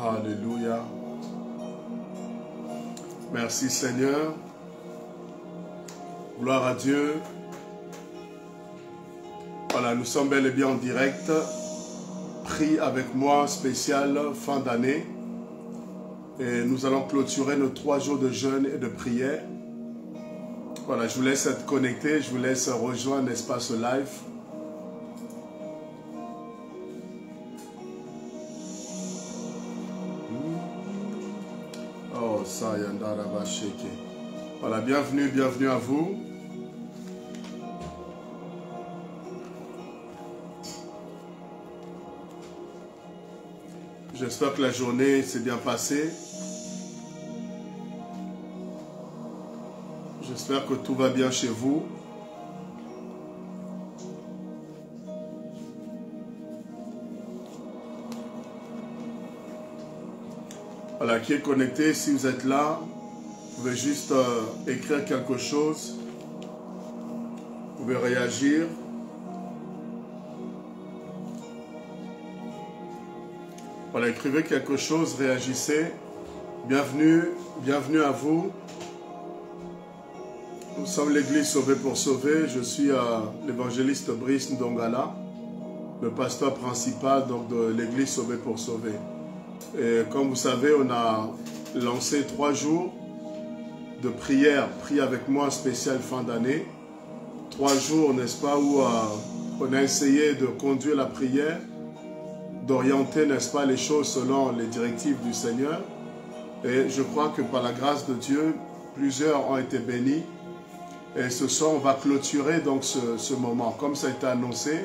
Alléluia. Merci Seigneur. Gloire à Dieu. Voilà, nous sommes bel et bien en direct. Prie avec moi, spécial fin d'année. Et nous allons clôturer nos 3 jours de jeûne et de prière. Voilà, je vous laisse être connecté, je vous laisse rejoindre, n'est-ce pas, ce live. Oh, ça, Yandara Basheke. Voilà, bienvenue, bienvenue à vous. J'espère que la journée s'est bien passée. J'espère que tout va bien chez vous. Voilà, qui est connecté, si vous êtes là, vous pouvez juste écrire quelque chose. Vous pouvez réagir. Voilà, écrivez quelque chose, réagissez. Bienvenue, bienvenue à vous. Nous sommes l'église Sauvé pour Sauver. Je suis l'évangéliste Brice Ndongala, le pasteur principal donc, de l'église Sauvé pour Sauver. Et comme vous savez, on a lancé 3 jours de prière. Prie avec moi spécial fin d'année. 3 jours, n'est-ce pas, où on a essayé de conduire la prière, d'orienter, n'est-ce pas, les choses selon les directives du Seigneur. Et je crois que par la grâce de Dieu, plusieurs ont été bénis. Et ce soir, on va clôturer donc ce moment. Comme ça a été annoncé,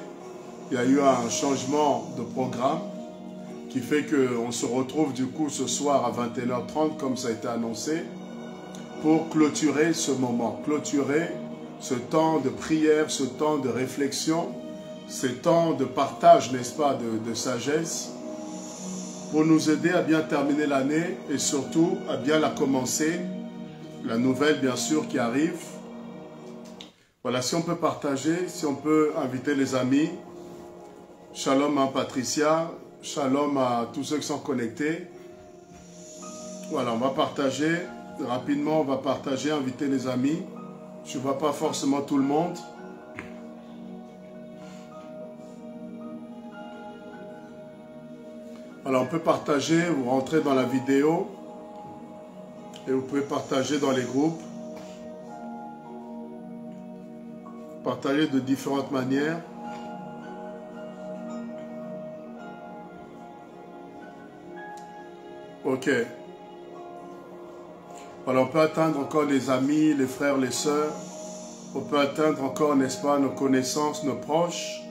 il y a eu un changement de programme qui fait qu'on se retrouve du coup ce soir à 21h30, comme ça a été annoncé, pour clôturer ce moment, clôturer ce temps de prière, ce temps de réflexion, ce temps de partage, n'est-ce pas, de sagesse, pour nous aider à bien terminer l'année et surtout à bien la commencer, la nouvelle bien sûr qui arrive. Voilà, si on peut partager, si on peut inviter les amis. Shalom à Patricia, shalom à tous ceux qui sont connectés. Voilà, on va partager rapidement, on va partager, inviter les amis. Je ne vois pas forcément tout le monde. Voilà, on peut partager, vous rentrez dans la vidéo et vous pouvez partager dans les groupes. Partager de différentes manières. Ok. Voilà, on peut atteindre encore les amis, les frères, les sœurs. On peut atteindre encore, n'est-ce pas, nos connaissances, nos proches.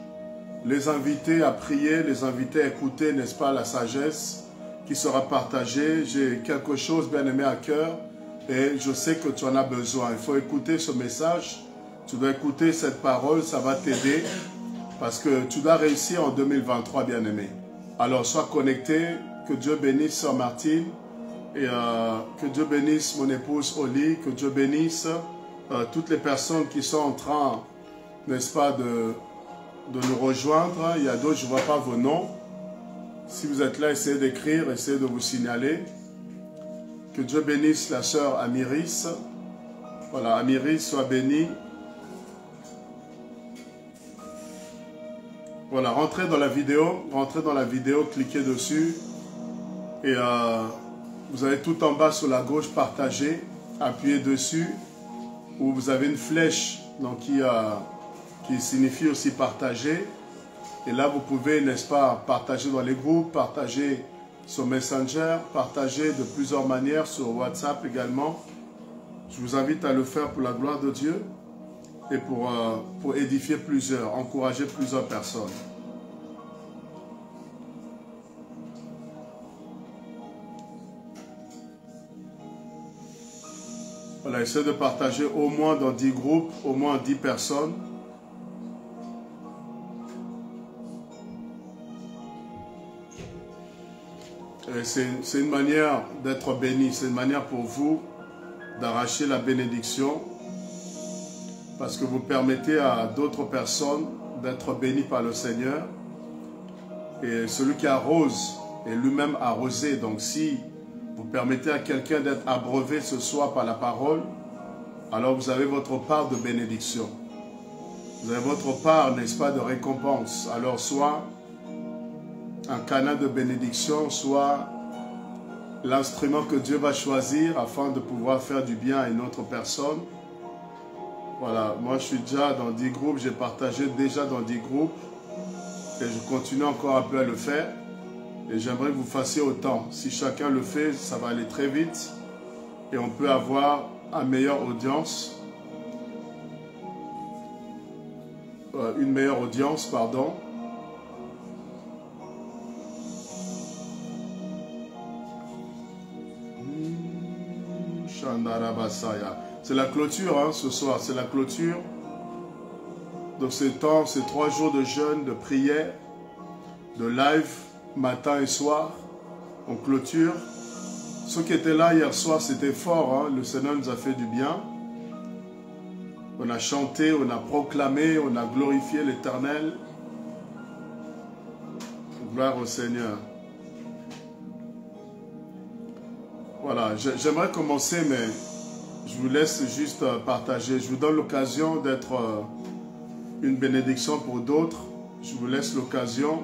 Les inviter à prier, les inviter à écouter, n'est-ce pas, la sagesse qui sera partagée. J'ai quelque chose bien aimé à cœur et je sais que tu en as besoin. Il faut écouter ce message. Tu dois écouter cette parole, ça va t'aider parce que tu dois réussir en 2023, bien-aimé. Alors, sois connecté, que Dieu bénisse Sœur Martine et que Dieu bénisse mon épouse Oli, que Dieu bénisse toutes les personnes qui sont en train, n'est-ce pas, de nous rejoindre. Il y a d'autres, je ne vois pas vos noms. Si vous êtes là, essayez d'écrire, essayez de vous signaler. Que Dieu bénisse la sœur Amiris. Voilà, Amiris, sois bénie. Voilà, rentrez dans la vidéo, cliquez dessus et vous avez tout en bas sur la gauche partager, appuyez dessus où vous avez une flèche donc, qui signifie aussi partager et là vous pouvez, n'est-ce pas, partager dans les groupes, partager sur Messenger, partager de plusieurs manières sur WhatsApp également. Je vous invite à le faire pour la gloire de Dieu et pour édifier plusieurs, encourager plusieurs personnes. Voilà, essayez de partager au moins dans 10 groupes, au moins 10 personnes. C'est une manière d'être béni, c'est une manière pour vous d'arracher la bénédiction parce que vous permettez à d'autres personnes d'être bénis par le Seigneur. Et celui qui arrose et lui-même arrosé. Donc si vous permettez à quelqu'un d'être abreuvé ce soir par la parole, alors vous avez votre part de bénédiction. Vous avez votre part, n'est-ce pas, de récompense. Alors soit un canal de bénédiction, soit l'instrument que Dieu va choisir afin de pouvoir faire du bien à une autre personne. Voilà, moi je suis déjà dans 10 groupes, j'ai partagé déjà dans 10 groupes et je continue encore un peu à le faire et j'aimerais que vous fassiez autant. Si chacun le fait, ça va aller très vite et on peut avoir une meilleure audience. Une meilleure audience, pardon. C'est la clôture hein, ce soir, c'est la clôture. Donc ces 3 jours de jeûne, de prière, de live, matin et soir, on clôture. Ceux qui étaient là hier soir, c'était fort, hein, le Seigneur nous a fait du bien. On a chanté, on a proclamé, on a glorifié l'Éternel. Gloire au Seigneur. Voilà, j'aimerais commencer, mais je vous laisse juste partager. Je vous donne l'occasion d'être une bénédiction pour d'autres. Je vous laisse l'occasion.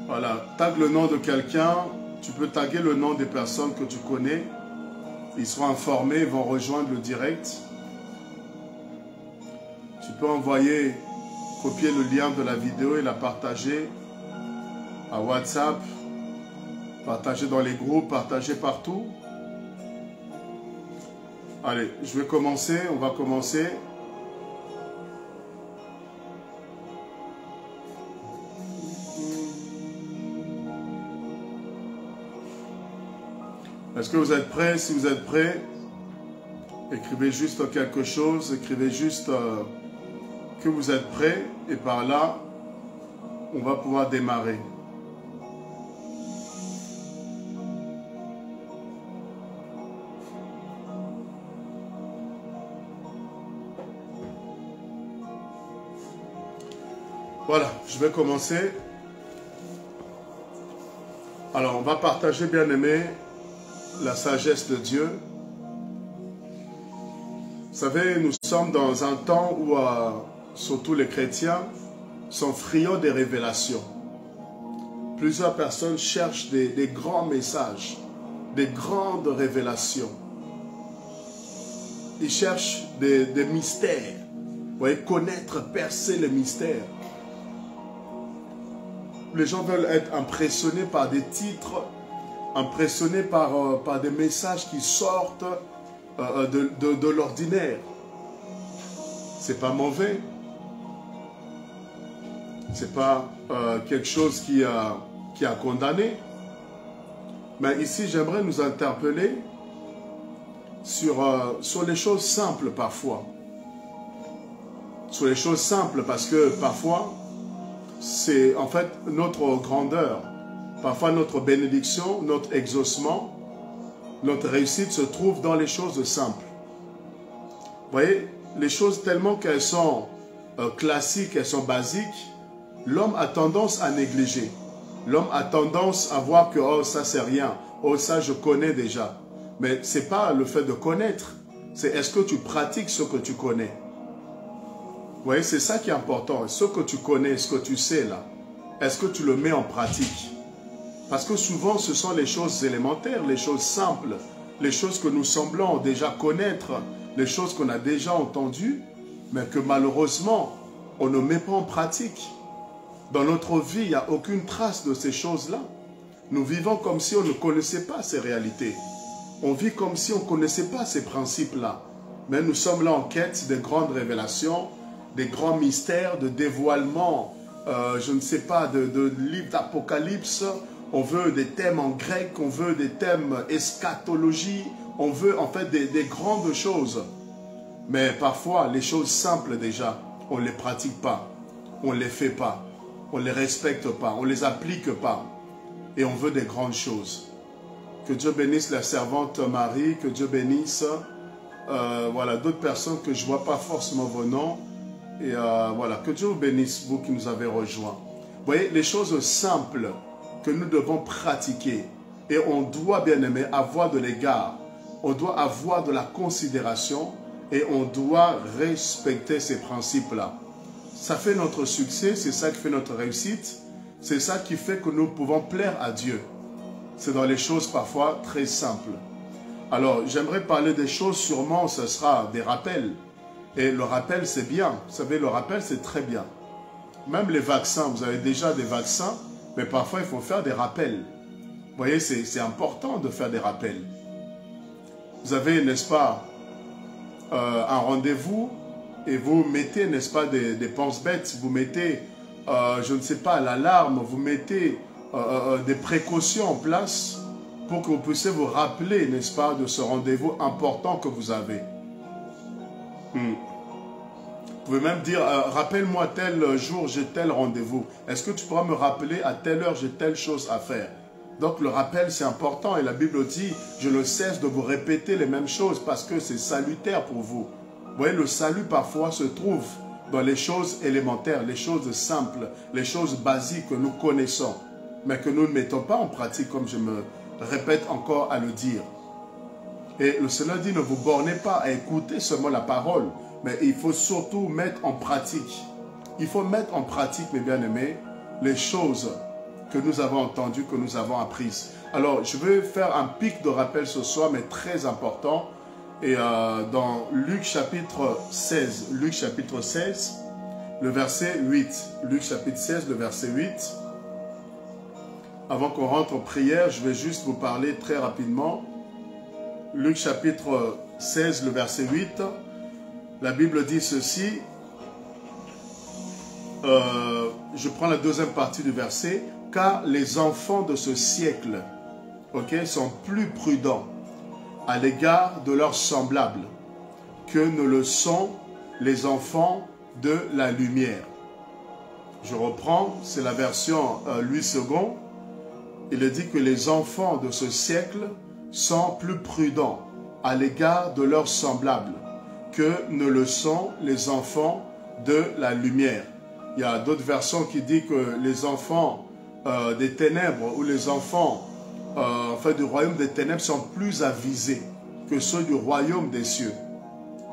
Voilà, tag le nom de quelqu'un. Tu peux taguer le nom des personnes que tu connais. Ils seront informés, ils vont rejoindre le direct. Tu peux envoyer, copier le lien de la vidéo et la partager à WhatsApp, partager dans les groupes, partager partout. Allez, je vais commencer, on va commencer. Est-ce que vous êtes prêts? Si vous êtes prêts, écrivez juste quelque chose, écrivez juste que vous êtes prêts et par là, on va pouvoir démarrer. Voilà, je vais commencer. Alors, on va partager, bien aimé, la sagesse de Dieu. Vous savez, nous sommes dans un temps où, surtout les chrétiens, sont friands des révélations. Plusieurs personnes cherchent des grands messages, des grandes révélations. Ils cherchent des mystères. Vous voyez, connaître, percer les mystères. Les gens veulent être impressionnés par des titres, impressionnés par des messages qui sortent de l'ordinaire. C'est pas mauvais. C'est pas quelque chose qui a condamné. Mais ici, j'aimerais nous interpeller sur les choses simples parfois. Sur les choses simples parce que parfois, c'est en fait notre grandeur. Parfois notre bénédiction, notre exaucement, notre réussite se trouve dans les choses simples. Vous voyez, les choses tellement qu'elles sont classiques, elles sont basiques, l'homme a tendance à négliger. L'homme a tendance à voir que oh ça c'est rien, oh ça je connais déjà. Mais ce n'est pas le fait de connaître, c'est est-ce que tu pratiques ce que tu connais. Vous voyez, c'est ça qui est important. Ce que tu connais, ce que tu sais là, est-ce que tu le mets en pratique? Parce que souvent, ce sont les choses élémentaires, les choses simples, les choses que nous semblons déjà connaître, les choses qu'on a déjà entendues, mais que malheureusement, on ne met pas en pratique. Dans notre vie, il n'y a aucune trace de ces choses-là. Nous vivons comme si on ne connaissait pas ces réalités. On vit comme si on ne connaissait pas ces principes-là. Mais nous sommes là en quête de grandes révélations, des grands mystères, de dévoilements, je ne sais pas, de livres d'Apocalypse. On veut des thèmes en grec, on veut des thèmes eschatologie, on veut en fait des grandes choses. Mais parfois, les choses simples déjà, on ne les pratique pas, on ne les fait pas, on ne les respecte pas, on ne les applique pas. et on veut des grandes choses. Que Dieu bénisse la servante Marie, que Dieu bénisse voilà, d'autres personnes que je ne vois pas forcément vos noms. Et voilà, que Dieu vous bénisse, vous qui nous avez rejoints. Vous voyez, les choses simples que nous devons pratiquer, et on doit, bien aimé, avoir de l'égard, on doit avoir de la considération, et on doit respecter ces principes-là. Ça fait notre succès, c'est ça qui fait notre réussite, c'est ça qui fait que nous pouvons plaire à Dieu. C'est dans les choses parfois très simples. Alors, j'aimerais parler des choses, sûrement ce sera des rappels. Et le rappel, c'est bien. Vous savez, le rappel, c'est très bien. Même les vaccins, vous avez déjà des vaccins, mais parfois, il faut faire des rappels. Vous voyez, c'est important de faire des rappels. Vous avez, n'est-ce pas, un rendez-vous et vous mettez, n'est-ce pas, des penses-bêtes, vous mettez, je ne sais pas, l'alarme, vous mettez des précautions en place pour que vous puissiez vous rappeler, n'est-ce pas, de ce rendez-vous important que vous avez. Vous pouvez même dire, rappelle-moi tel jour, j'ai tel rendez-vous. Est-ce que tu pourras me rappeler à telle heure, j'ai telle chose à faire? Donc le rappel, c'est important. Et la Bible dit, je ne cesse de vous répéter les mêmes choses parce que c'est salutaire pour vous. Vous voyez, le salut parfois se trouve dans les choses élémentaires, les choses simples, les choses basiques que nous connaissons, mais que nous ne mettons pas en pratique, comme je me répète encore à le dire. Et le Seigneur dit, ne vous bornez pas à écouter seulement la parole, mais il faut surtout mettre en pratique. Il faut mettre en pratique, mes bien-aimés, les choses que nous avons entendues, que nous avons apprises. Alors, je vais faire un pic de rappel ce soir, mais très important. Et dans Luc chapitre 16, le verset 8. Luc chapitre 16, le verset 8. Avant qu'on rentre en prière, je vais juste vous parler très rapidement. Luc chapitre 16, le verset 8. La Bible dit ceci. Je prends la deuxième partie du verset. Car les enfants de ce siècle, sont plus prudents à l'égard de leurs semblables que ne le sont les enfants de la lumière. Je reprends, c'est la version Louis II. Il dit que les enfants de ce siècle sont plus prudents à l'égard de leurs semblables que ne le sont les enfants de la lumière. Il y a d'autres versions qui disent que les enfants des ténèbres ou les enfants du royaume des ténèbres sont plus avisés que ceux du royaume des cieux.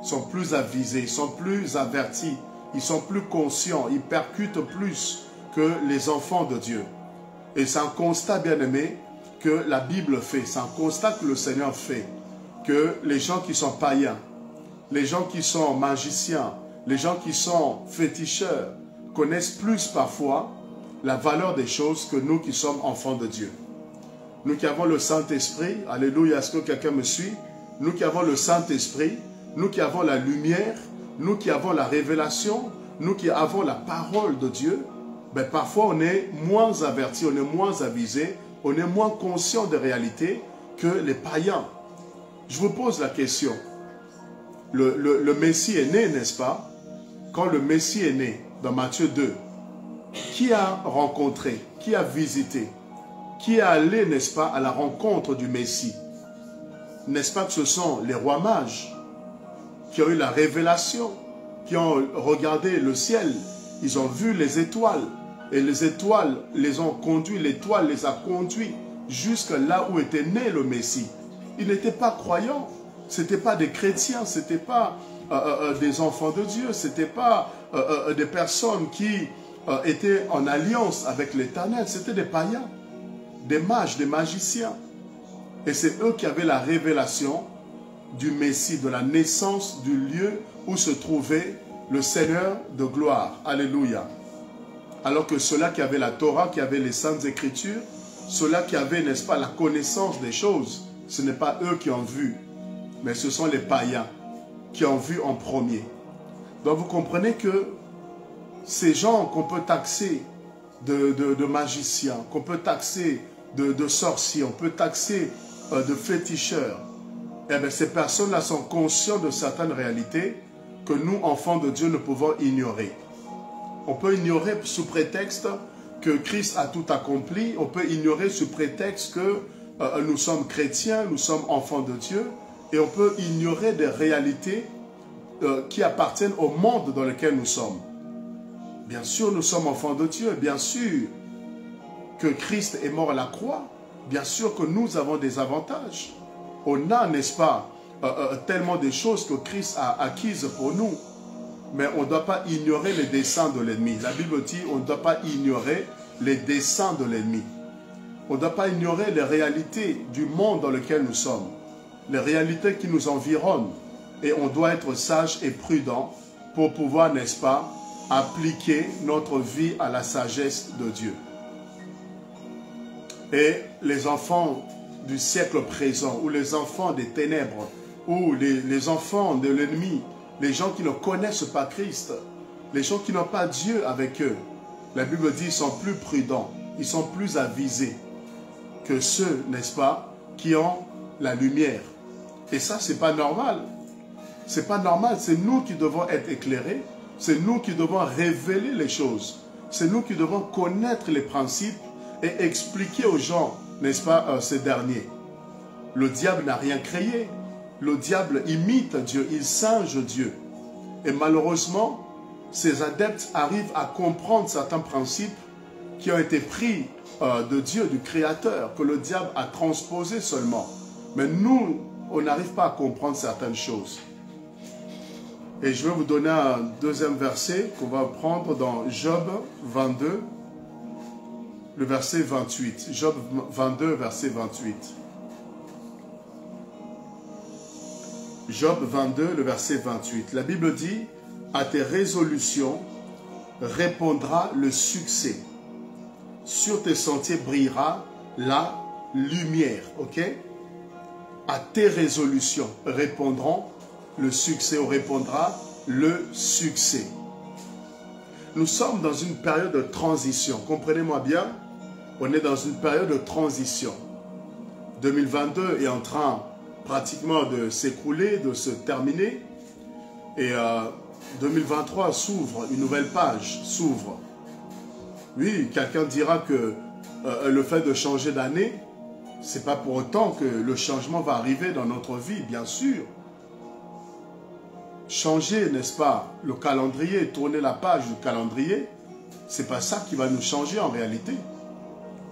Ils sont plus avisés, ils sont plus avertis, ils sont plus conscients, ils percutent plus que les enfants de Dieu. Et c'est un constat, bien aimé, que la Bible fait. C'est un constat que le Seigneur fait. Que les gens qui sont païens, les gens qui sont magiciens, les gens qui sont féticheurs, connaissent plus parfois la valeur des choses que nous qui sommes enfants de Dieu. Nous qui avons le Saint-Esprit, alléluia, est-ce que quelqu'un me suit? Nous qui avons le Saint-Esprit, nous qui avons la lumière, nous qui avons la révélation, nous qui avons la parole de Dieu, ben parfois on est moins averti, on est moins avisé, on est moins conscient des réalités que les païens. Je vous pose la question. Le Messie est né, n'est-ce pas? Quand le Messie est né, dans Matthieu 2, qui a rencontré, qui a visité, qui est allé, n'est-ce pas, à la rencontre du Messie? N'est-ce pas que ce sont les rois mages qui ont eu la révélation, qui ont regardé le ciel, ils ont vu les étoiles, et les étoiles les ont conduits, l'étoile les a conduits jusqu'à là où était né le Messie. Ils n'étaient pas croyants, ce n'étaient pas des chrétiens, ce n'étaient pas des enfants de Dieu, ce n'étaient pas des personnes qui étaient en alliance avec l'Éternel, c'était des païens, des mages, des magiciens. Et c'est eux qui avaient la révélation du Messie, de la naissance du lieu où se trouvait le Seigneur de gloire. Alléluia. Alors que ceux-là qui avaient la Torah, qui avaient les Saintes Écritures, ceux-là qui avaient, n'est-ce pas, la connaissance des choses, ce n'est pas eux qui ont vu, mais ce sont les païens qui ont vu en premier. Donc vous comprenez que ces gens qu'on peut taxer de magiciens, qu'on peut taxer de sorciers, on peut taxer de féticheurs, eh bien ces personnes-là sont conscientes de certaines réalités que nous, enfants de Dieu, ne pouvons ignorer. On peut ignorer sous prétexte que Christ a tout accompli, on peut ignorer sous prétexte que nous sommes chrétiens, nous sommes enfants de Dieu, et on peut ignorer des réalités qui appartiennent au monde dans lequel nous sommes. Bien sûr, nous sommes enfants de Dieu, bien sûr que Christ est mort à la croix, bien sûr que nous avons des avantages. On a, n'est-ce pas, tellement de choses que Christ a acquises pour nous. Mais on ne doit pas ignorer les desseins de l'ennemi. La Bible dit on ne doit pas ignorer les desseins de l'ennemi. On ne doit pas ignorer les réalités du monde dans lequel nous sommes, les réalités qui nous environnent. Et on doit être sage et prudent pour pouvoir, n'est-ce pas, appliquer notre vie à la sagesse de Dieu. Et les enfants du siècle présent, ou les enfants des ténèbres, ou les enfants de l'ennemi, les gens qui ne connaissent pas Christ, les gens qui n'ont pas Dieu avec eux, la Bible dit qu'ils sont plus prudents, ils sont plus avisés que ceux, n'est-ce pas, qui ont la lumière. Et ça, c'est pas normal. C'est pas normal, c'est nous qui devons être éclairés, c'est nous qui devons révéler les choses, c'est nous qui devons connaître les principes et expliquer aux gens, n'est-ce pas, ces derniers. Le diable n'a rien créé. Le diable imite Dieu, il singe Dieu. Et malheureusement, ces adeptes arrivent à comprendre certains principes qui ont été pris de Dieu, du Créateur, que le diable a transposé seulement. Mais nous, on n'arrive pas à comprendre certaines choses. Et je vais vous donner un deuxième verset qu'on va prendre dans Job 22, le verset 28. Job 22, verset 28. Job 22, le verset 28. La Bible dit, à tes résolutions répondra le succès. Sur tes sentiers brillera la lumière. Ok? À tes résolutions répondront le succès, ou répondra le succès. Nous sommes dans une période de transition. Comprenez-moi bien, on est dans une période de transition. 2022 est en train pratiquement de s'écrouler, de se terminer. Et 2023 s'ouvre, une nouvelle page s'ouvre. Oui, quelqu'un dira que le fait de changer d'année, c'est pas pour autant que le changement va arriver dans notre vie, bien sûr. Changer, n'est-ce pas, le calendrier, tourner la page du calendrier, c'est pas ça qui va nous changer en réalité.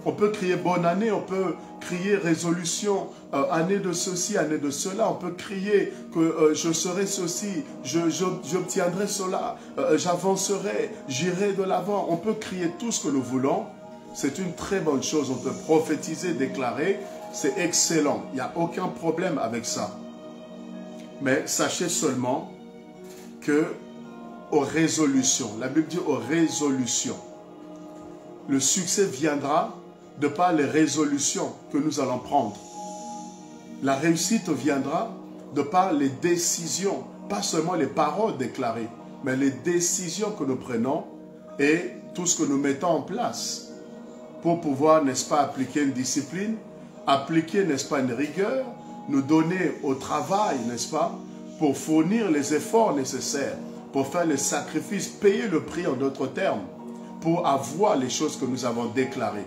On peut crier bonne année, on peut crier résolution, année de ceci, année de cela. On peut crier que je serai ceci, j'obtiendrai cela, j'avancerai, j'irai de l'avant. On peut crier tout ce que nous voulons. C'est une très bonne chose. On peut prophétiser, déclarer. C'est excellent. Il n'y a aucun problème avec ça. Mais sachez seulement que aux résolutions, la Bible dit aux résolutions, le succès viendra de par les résolutions que nous allons prendre. La réussite viendra de par les décisions, pas seulement les paroles déclarées, mais les décisions que nous prenons et tout ce que nous mettons en place pour pouvoir, n'est-ce pas, appliquer une discipline, appliquer, n'est-ce pas, une rigueur, nous donner au travail, n'est-ce pas, pour fournir les efforts nécessaires, pour faire les sacrifices, payer le prix en d'autres termes, pour avoir les choses que nous avons déclarées.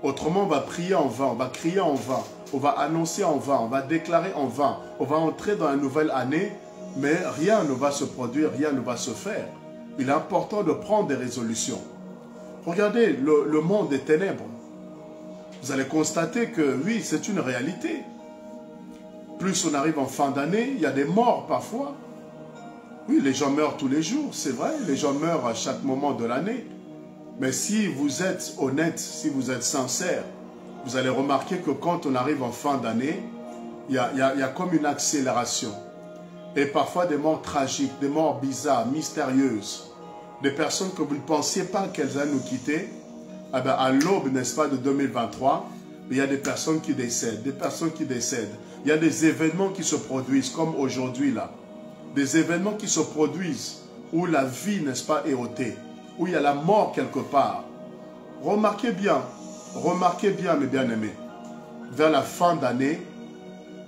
Autrement, on va prier en vain, on va crier en vain, on va annoncer en vain, on va déclarer en vain, on va entrer dans une nouvelle année, mais rien ne va se produire, rien ne va se faire. Il est important de prendre des résolutions. Regardez le monde des ténèbres. Vous allez constater que oui, c'est une réalité. Plus on arrive en fin d'année, il y a des morts parfois. Oui, les gens meurent tous les jours, c'est vrai, les gens meurent à chaque moment de l'année. Mais si vous êtes honnête, si vous êtes sincère, vous allez remarquer que quand on arrive en fin d'année, il y a comme une accélération. Et parfois des morts tragiques, des morts bizarres, mystérieuses. Des personnes que vous ne pensiez pas qu'elles allaient nous quitter. Eh bien, à l'aube, n'est-ce pas, de 2023, il y a des personnes qui décèdent, des personnes qui décèdent. Il y a des événements qui se produisent, comme aujourd'hui là. Des événements qui se produisent où la vie, n'est-ce pas, est ôtée, où il y a la mort quelque part. Remarquez bien, mes bien-aimés, vers la fin d'année,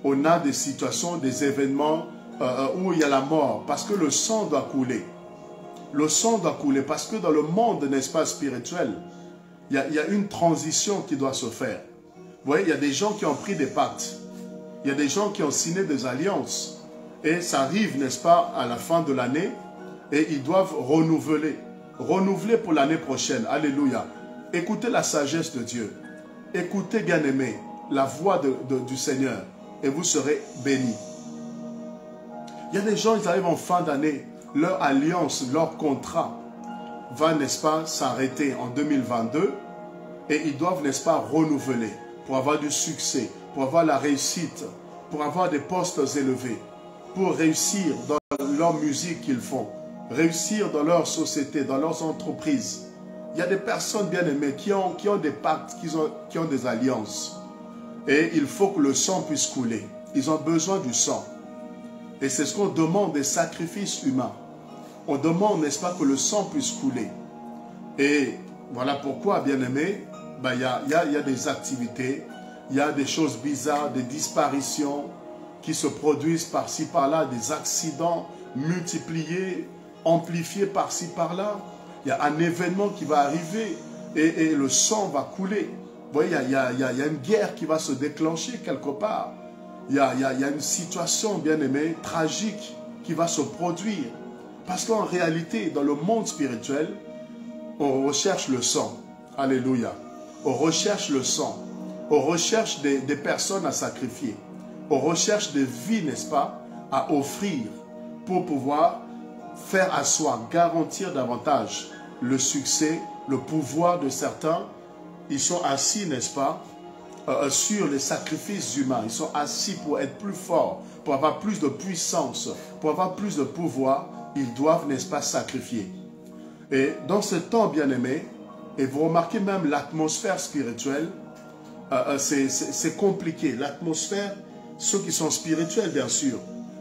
on a des situations, des événements où il y a la mort, parce que le sang doit couler. Le sang doit couler, parce que dans le monde, n'est-ce pas, spirituel, il y a une transition qui doit se faire. Vous voyez, il y a des gens qui ont pris des pactes. Il y a des gens qui ont signé des alliances. Et ça arrive, n'est-ce pas, à la fin de l'année. Et ils doivent renouveler. Renouveler pour l'année prochaine. Alléluia. Écoutez la sagesse de Dieu. Écoutez, bien-aimés, la voix du Seigneur. Et vous serez bénis. Il y a des gens, ils arrivent en fin d'année. Leur alliance, leur contrat va, n'est-ce pas, s'arrêter en 2022. Et ils doivent, n'est-ce pas, renouveler. Pour avoir du succès, pour avoir la réussite, pour avoir des postes élevés, pour réussir dans leur musique qu'ils font, réussir dans leur société, dans leurs entreprises. Il y a des personnes bien-aimées qui ont des pactes, qui ont des alliances. Et il faut que le sang puisse couler. Ils ont besoin du sang. Et c'est ce qu'on demande des sacrifices humains. On demande, n'est-ce pas, que le sang puisse couler. Et voilà pourquoi, bien-aimés, il y a des activités, il y a des choses bizarres, des disparitions qui se produisent par-ci, par-là, des accidents multipliés, amplifiés par-ci, par-là. Il y a un événement qui va arriver et le sang va couler. Vous voyez, il y a une guerre qui va se déclencher quelque part. Il y a une situation, bien aimée, tragique qui va se produire. Parce qu'en réalité, dans le monde spirituel, on recherche le sang. Alléluia. On recherche le sang. On recherche des personnes à sacrifier. On recherche des vies, n'est-ce pas, à offrir pour pouvoir faire asseoir, garantir davantage le succès, le pouvoir de certains. Ils sont assis, n'est-ce pas, sur les sacrifices humains. Ils sont assis pour être plus forts, pour avoir plus de puissance, pour avoir plus de pouvoir. Ils doivent, n'est-ce pas, sacrifier. Et dans ce temps, bien-aimé, et vous remarquez même l'atmosphère spirituelle, c'est compliqué. L'atmosphère, ceux qui sont spirituels, bien sûr,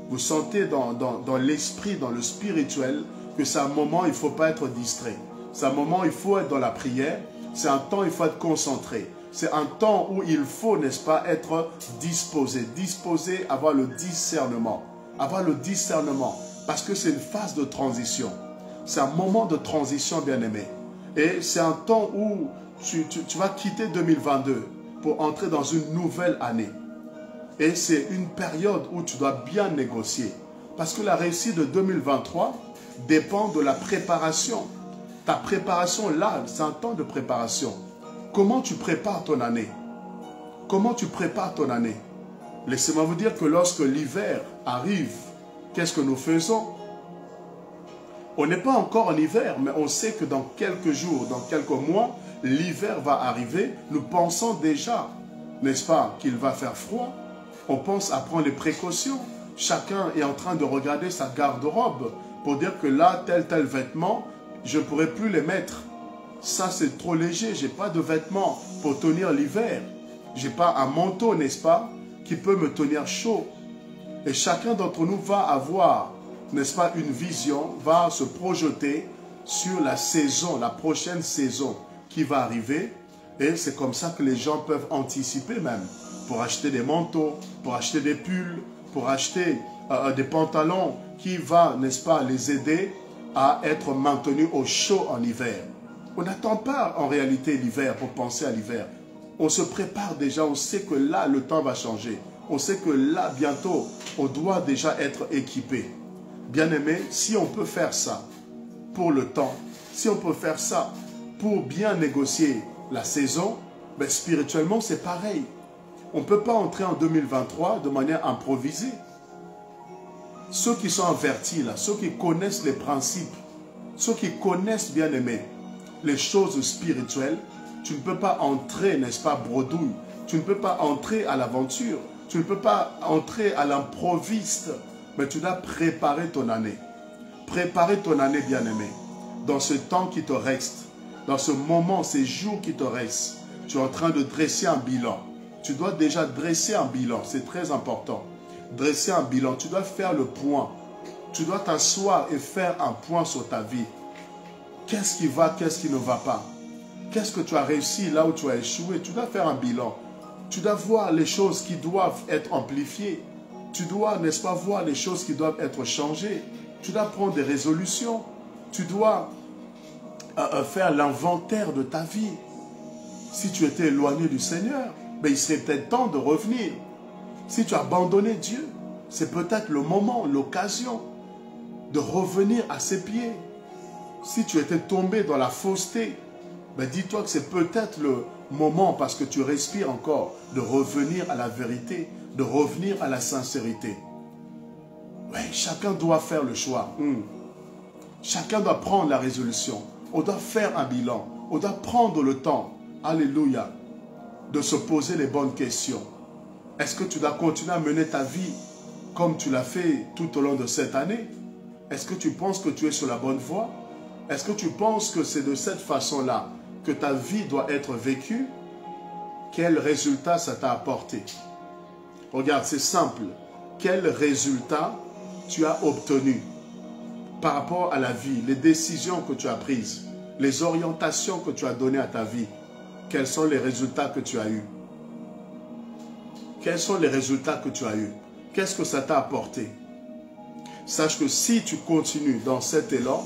vous sentez dans l'esprit, dans le spirituel, que c'est un moment, il ne faut pas être distrait. C'est un moment, il faut être dans la prière. C'est un temps, il faut être concentré. C'est un temps où il faut, n'est-ce pas, être disposé. Disposé, avoir le discernement. Avoir le discernement. Parce que c'est une phase de transition. C'est un moment de transition, bien-aimé. Et c'est un temps où tu vas quitter 2022 pour entrer dans une nouvelle année. Et c'est une période où tu dois bien négocier. Parce que la réussite de 2023 dépend de la préparation. Ta préparation là, c'est un temps de préparation. Comment tu prépares ton année? Comment tu prépares ton année? Laissez-moi vous dire que lorsque l'hiver arrive, qu'est-ce que nous faisons? On n'est pas encore en hiver, mais on sait que dans quelques jours, dans quelques mois, l'hiver va arriver. Nous pensons déjà, n'est-ce pas, qu'il va faire froid. On pense à prendre les précautions. Chacun est en train de regarder sa garde-robe pour dire que là, tel vêtement, je ne pourrai plus les mettre. Ça, c'est trop léger. Je n'ai pas de vêtements pour tenir l'hiver. Je n'ai pas un manteau, n'est-ce pas, qui peut me tenir chaud. Et chacun d'entre nous va avoir, n'est-ce pas, une vision, va se projeter sur la saison, la prochaine saison qui va arriver. Et c'est comme ça que les gens peuvent anticiper même, pour acheter des manteaux, pour acheter des pulls, pour acheter des pantalons qui va, n'est-ce pas, les aider à être maintenus au chaud en hiver. On n'attend pas en réalité l'hiver pour penser à l'hiver. On se prépare déjà, on sait que là, le temps va changer. On sait que là, bientôt, on doit déjà être équipé. Bien-aimé, si on peut faire ça pour le temps, si on peut faire ça pour bien négocier la saison, ben spirituellement, c'est pareil. On ne peut pas entrer en 2023 de manière improvisée. Ceux qui sont avertis, là, ceux qui connaissent les principes, ceux qui connaissent, bien-aimé, les choses spirituelles, tu ne peux pas entrer, n'est-ce pas, bredouille. Tu ne peux pas entrer à l'aventure. Tu ne peux pas entrer à l'improviste. Mais tu dois préparer ton année. Préparer ton année, bien-aimé. Dans ce temps qui te reste, dans ce moment, ces jours qui te restent, tu es en train de dresser un bilan. Tu dois déjà dresser un bilan. C'est très important. Dresser un bilan. Tu dois faire le point. Tu dois t'asseoir et faire un point sur ta vie. Qu'est-ce qui va, qu'est-ce qui ne va pas? Qu'est-ce que tu as réussi là où tu as échoué? Tu dois faire un bilan. Tu dois voir les choses qui doivent être amplifiées. Tu dois, n'est-ce pas, voir les choses qui doivent être changées. Tu dois prendre des résolutions. Tu dois faire l'inventaire de ta vie. Si tu étais éloigné du Seigneur, ben il serait peut-être temps de revenir. Si tu as abandonné Dieu, c'est peut-être le moment, l'occasion de revenir à ses pieds. Si tu étais tombé dans la fausseté, ben dis-toi que c'est peut-être le moment, parce que tu respires encore, de revenir à la vérité, de revenir à la sincérité. Oui, chacun doit faire le choix. Chacun doit prendre la résolution. On doit faire un bilan. On doit prendre le temps, alléluia, de se poser les bonnes questions. Est-ce que tu dois continuer à mener ta vie comme tu l'as fait tout au long de cette année? Est-ce que tu penses que tu es sur la bonne voie? Est-ce que tu penses que c'est de cette façon-là que ta vie doit être vécue? Quel résultat ça t'a apporté? Regarde, c'est simple. Quel résultat tu as obtenu par rapport à la vie, les décisions que tu as prises, les orientations que tu as données à ta vie? Quels sont les résultats que tu as eus? Quels sont les résultats que tu as eus? Qu'est-ce que ça t'a apporté? Sache que si tu continues dans cet élan,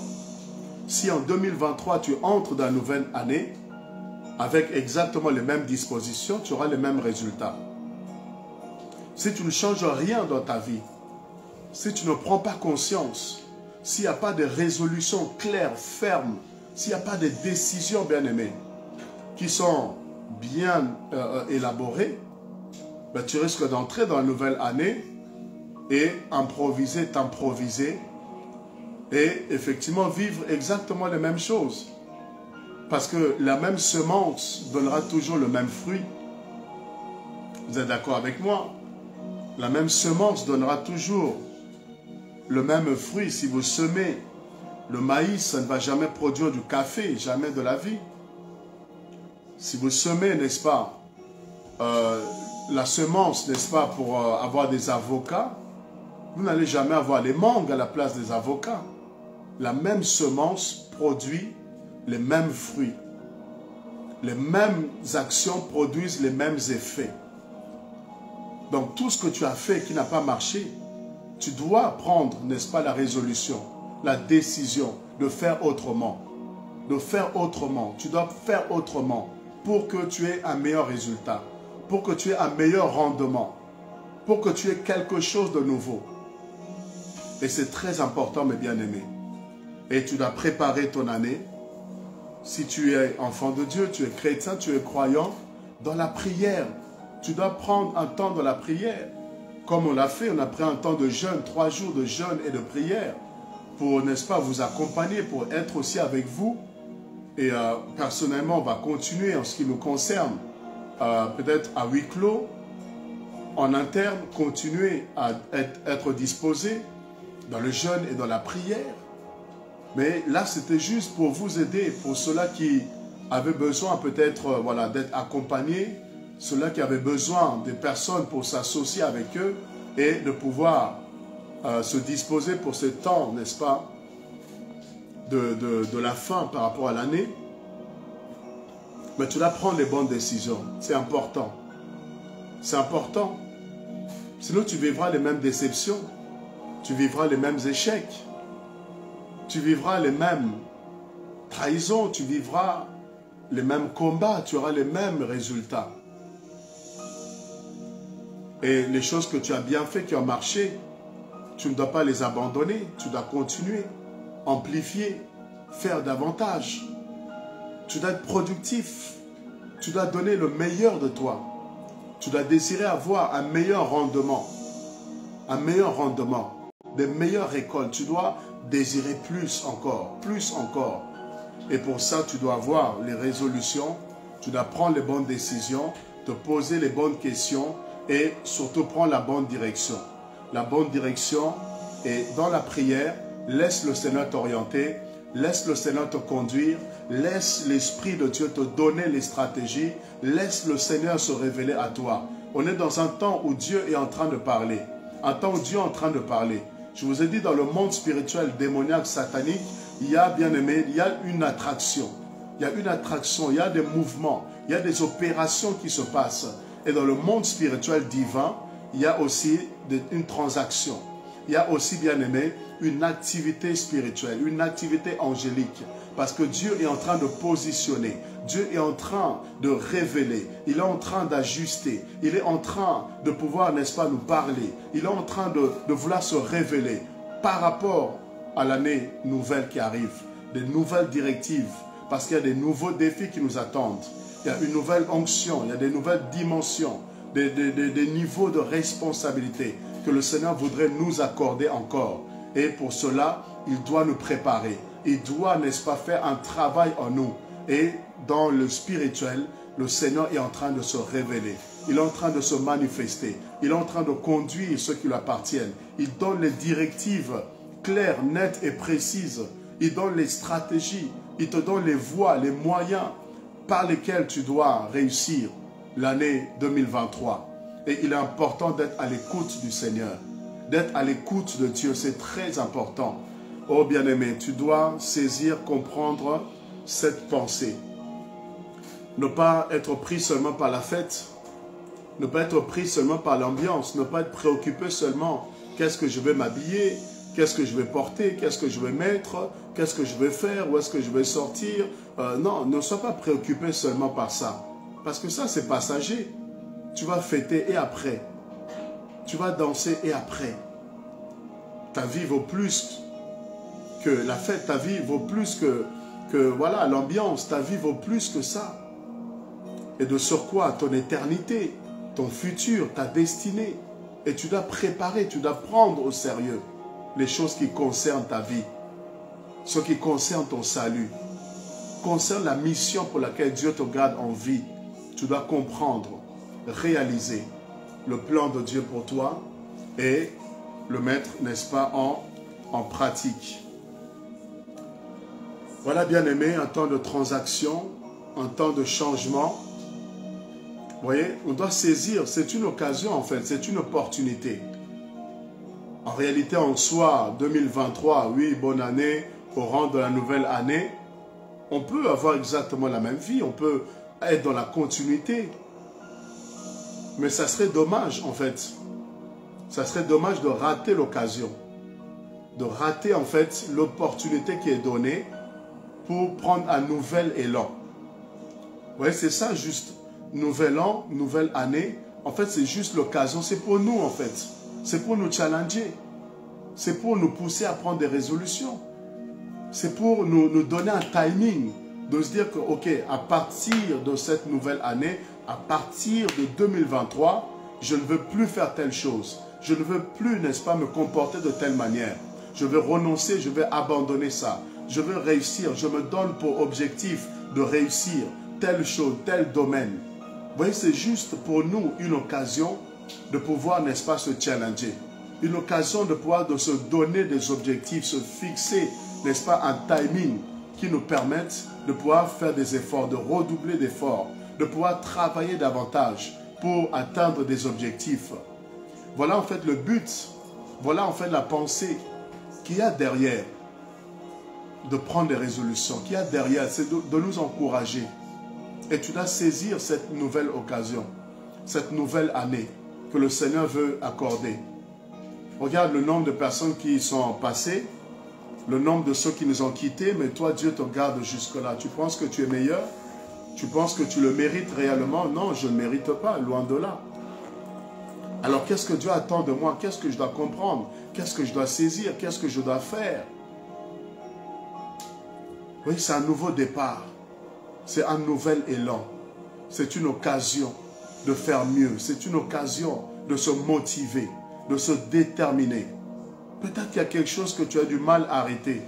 si en 2023 tu entres dans la nouvelle année, avec exactement les mêmes dispositions, tu auras les mêmes résultats. Si tu ne changes rien dans ta vie, si tu ne prends pas conscience, s'il n'y a pas de résolution claire, ferme, s'il n'y a pas de décisions bien aimées, qui sont bien élaborées, ben, tu risques d'entrer dans la nouvelle année et improviser, t'improviser et effectivement vivre exactement les mêmes choses. Parce que la même semence donnera toujours le même fruit. Vous êtes d'accord avec moi? La même semence donnera toujours le même fruit. Si vous semez le maïs, ça ne va jamais produire du café, jamais de la vie. Si vous semez, n'est-ce pas, la semence, n'est-ce pas, pour avoir des avocats, vous n'allez jamais avoir les mangues à la place des avocats. La même semence produit les mêmes fruits. Les mêmes actions produisent les mêmes effets. Donc tout ce que tu as fait qui n'a pas marché, tu dois prendre, n'est-ce pas, la résolution, la décision de faire autrement. De faire autrement. Tu dois faire autrement pour que tu aies un meilleur résultat, pour que tu aies un meilleur rendement, pour que tu aies quelque chose de nouveau. Et c'est très important, mes bien-aimés. Et tu dois préparer ton année. Si tu es enfant de Dieu, tu es chrétien, tu es croyant, dans la prière. Tu dois prendre un temps de la prière. Comme on l'a fait, on a pris un temps de jeûne, 3 jours de jeûne et de prière, pour, n'est-ce pas, vous accompagner, pour être aussi avec vous. Et personnellement, on va continuer en ce qui nous concerne, peut-être à huis clos, en interne, continuer à être disposé dans le jeûne et dans la prière. Mais là, c'était juste pour vous aider, pour ceux-là qui avaient besoin peut-être voilà, d'être accompagnés, ceux-là qui avaient besoin des personnes pour s'associer avec eux et de pouvoir se disposer pour ce temps, n'est-ce pas, de la fin par rapport à l'année. Mais tu dois prendre les bonnes décisions, c'est important. C'est important. Sinon, tu vivras les mêmes déceptions, tu vivras les mêmes échecs. Tu vivras les mêmes trahisons, tu vivras les mêmes combats, tu auras les mêmes résultats. Et les choses que tu as bien fait, qui ont marché, tu ne dois pas les abandonner, tu dois continuer, amplifier, faire davantage. Tu dois être productif, tu dois donner le meilleur de toi. Tu dois désirer avoir un meilleur rendement, des meilleures récoltes. Tu dois désirer plus encore, plus encore. Et pour ça, tu dois avoir les résolutions, tu dois prendre les bonnes décisions, te poser les bonnes questions et surtout prendre la bonne direction. La bonne direction est dans la prière. Laisse le Seigneur t'orienter, laisse le Seigneur te conduire, laisse l'Esprit de Dieu te donner les stratégies, laisse le Seigneur se révéler à toi. On est dans un temps où Dieu est en train de parler, un temps où Dieu est en train de parler. Je vous ai dit, dans le monde spirituel, démoniaque, satanique, il y a, bien aimé, il y a une attraction. Il y a une attraction, il y a des mouvements, il y a des opérations qui se passent. Et dans le monde spirituel divin, il y a aussi une transaction. Il y a aussi, bien aimé, une activité spirituelle, une activité angélique. Parce que Dieu est en train de positionner Dieu est en train de révéler, il est en train d'ajuster, il est en train de pouvoir, n'est-ce pas, nous parler. Il est en train de vouloir se révéler par rapport à l'année nouvelle qui arrive, des nouvelles directives, parce qu'il y a des nouveaux défis qui nous attendent. Il y a une nouvelle onction, il y a des nouvelles dimensions, des niveaux de responsabilité que le Seigneur voudrait nous accorder encore. Et pour cela, il doit nous préparer. Il doit, n'est-ce pas, faire un travail en nous. Et dans le spirituel, le Seigneur est en train de se révéler. Il est en train de se manifester. Il est en train de conduire ceux qui lui appartiennent. Il donne les directives claires, nettes et précises. Il donne les stratégies. Il te donne les voies, les moyens par lesquels tu dois réussir l'année 2023. Et il est important d'être à l'écoute du Seigneur. D'être à l'écoute de Dieu, c'est très important. Oh bien-aimé, tu dois saisir, comprendre cette pensée. Ne pas être pris seulement par la fête, ne pas être pris seulement par l'ambiance, ne pas être préoccupé seulement qu'est-ce que je vais m'habiller, qu'est-ce que je vais porter, qu'est-ce que je vais mettre, qu'est-ce que je vais faire, où est-ce que je vais sortir. Non, ne sois pas préoccupé seulement par ça. Parce que ça, c'est passager. Tu vas fêter et après. Tu vas danser et après. Ta vie vaut plus que la fête, ta vie vaut plus que voilà, l'ambiance, ta vie vaut plus que ça. Et de surcroît, ton éternité, ton futur, ta destinée. Et tu dois préparer, tu dois prendre au sérieux les choses qui concernent ta vie, ce qui concerne ton salut, concerne la mission pour laquelle Dieu te garde en vie. Tu dois comprendre, réaliser le plan de Dieu pour toi et le mettre, n'est-ce pas, en pratique. Voilà, bien-aimé, un temps de transaction, un temps de changement. Vous voyez, on doit saisir, c'est une occasion en fait, c'est une opportunité. En réalité, en soi, 2023, oui, bonne année, au rang de la nouvelle année, on peut avoir exactement la même vie, on peut être dans la continuité. Mais ça serait dommage en fait, ça serait dommage de rater l'occasion, de rater en fait l'opportunité qui est donnée pour prendre un nouvel élan. Vous voyez, c'est ça juste. Nouvel an, nouvelle année, en fait, c'est juste l'occasion. C'est pour nous, en fait. C'est pour nous challenger. C'est pour nous pousser à prendre des résolutions. C'est pour nous donner un timing, de se dire que, ok, à partir de cette nouvelle année, à partir de 2023, je ne veux plus faire telle chose. Je ne veux plus, n'est-ce pas, me comporter de telle manière. Je vais renoncer, je vais abandonner ça. Je veux réussir, je me donne pour objectif de réussir telle chose, tel domaine. Vous voyez, c'est juste pour nous une occasion de pouvoir, n'est-ce pas, se challenger. Une occasion de pouvoir se donner des objectifs, se fixer, n'est-ce pas, un timing qui nous permette de pouvoir faire des efforts, de redoubler d'efforts, de pouvoir travailler davantage pour atteindre des objectifs. Voilà en fait le but, voilà en fait la pensée qu'il y a derrière de prendre des résolutions, qu'il y a derrière, c'est de nous encourager. Et tu dois saisir cette nouvelle occasion, cette nouvelle année que le Seigneur veut accorder. Regarde le nombre de personnes qui sont passées, le nombre de ceux qui nous ont quittés, mais toi, Dieu te garde jusque-là. Tu penses que tu es meilleur? Tu penses que tu le mérites réellement? Non, je ne le mérite pas, loin de là. Alors, qu'est-ce que Dieu attend de moi? Qu'est-ce que je dois comprendre? Qu'est-ce que je dois saisir? Qu'est-ce que je dois faire? Oui, c'est un nouveau départ. C'est un nouvel élan. C'est une occasion de faire mieux. C'est une occasion de se motiver, de se déterminer. Peut-être qu'il y a quelque chose que tu as du mal à arrêter.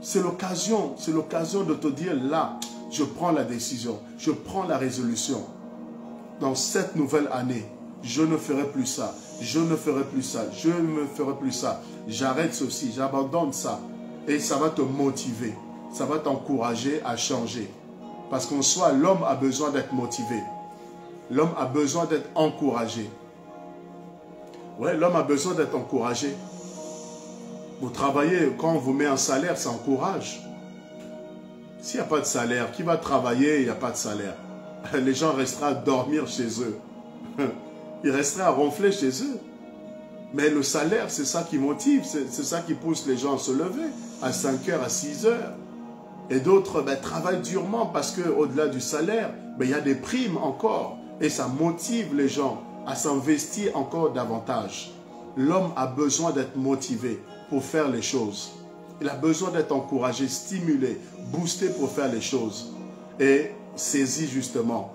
C'est l'occasion de te dire là, je prends la décision, je prends la résolution. Dans cette nouvelle année, je ne ferai plus ça, je ne ferai plus ça, je ne ferai plus ça. J'arrête ceci, j'abandonne ça. Et ça va te motiver, ça va t'encourager à changer. Parce qu'en soi, l'homme a besoin d'être motivé. L'homme a besoin d'être encouragé. Ouais, l'homme a besoin d'être encouragé. Vous travaillez, quand on vous met un salaire, ça encourage. S'il n'y a pas de salaire, qui va travailler, il n'y a pas de salaire. Les gens resteront à dormir chez eux. Ils resteraient à ronfler chez eux. Mais le salaire, c'est ça qui motive, c'est ça qui pousse les gens à se lever à 5 heures, à 6 heures. Et d'autres travaillent durement parce qu'au-delà du salaire, il y a des primes encore. Et ça motive les gens à s'investir encore davantage. L'homme a besoin d'être motivé pour faire les choses. Il a besoin d'être encouragé, stimulé, boosté pour faire les choses. Et saisir justement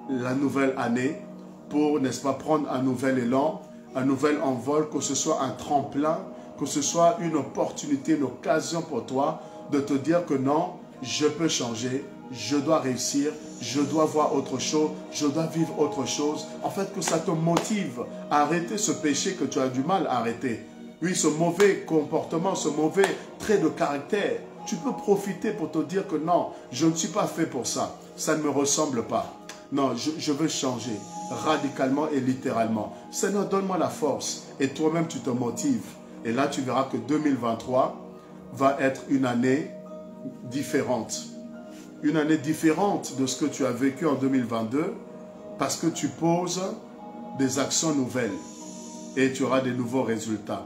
la nouvelle année pour, n'est-ce pas, prendre un nouvel élan, un nouvel envol, que ce soit un tremplin, que ce soit une opportunité, une occasion pour toi de te dire que non, je peux changer, je dois réussir, je dois voir autre chose, je dois vivre autre chose. En fait, que ça te motive à arrêter ce péché que tu as du mal à arrêter. Oui, ce mauvais comportement, ce mauvais trait de caractère, tu peux profiter pour te dire que non, je ne suis pas fait pour ça, ça ne me ressemble pas. Non, je veux changer radicalement et littéralement. Seigneur, donne-moi la force et toi-même tu te motives. Et là, tu verras que 2023 va être une année différente. Une année différente de ce que tu as vécu en 2022 parce que tu poses des actions nouvelles et tu auras des nouveaux résultats.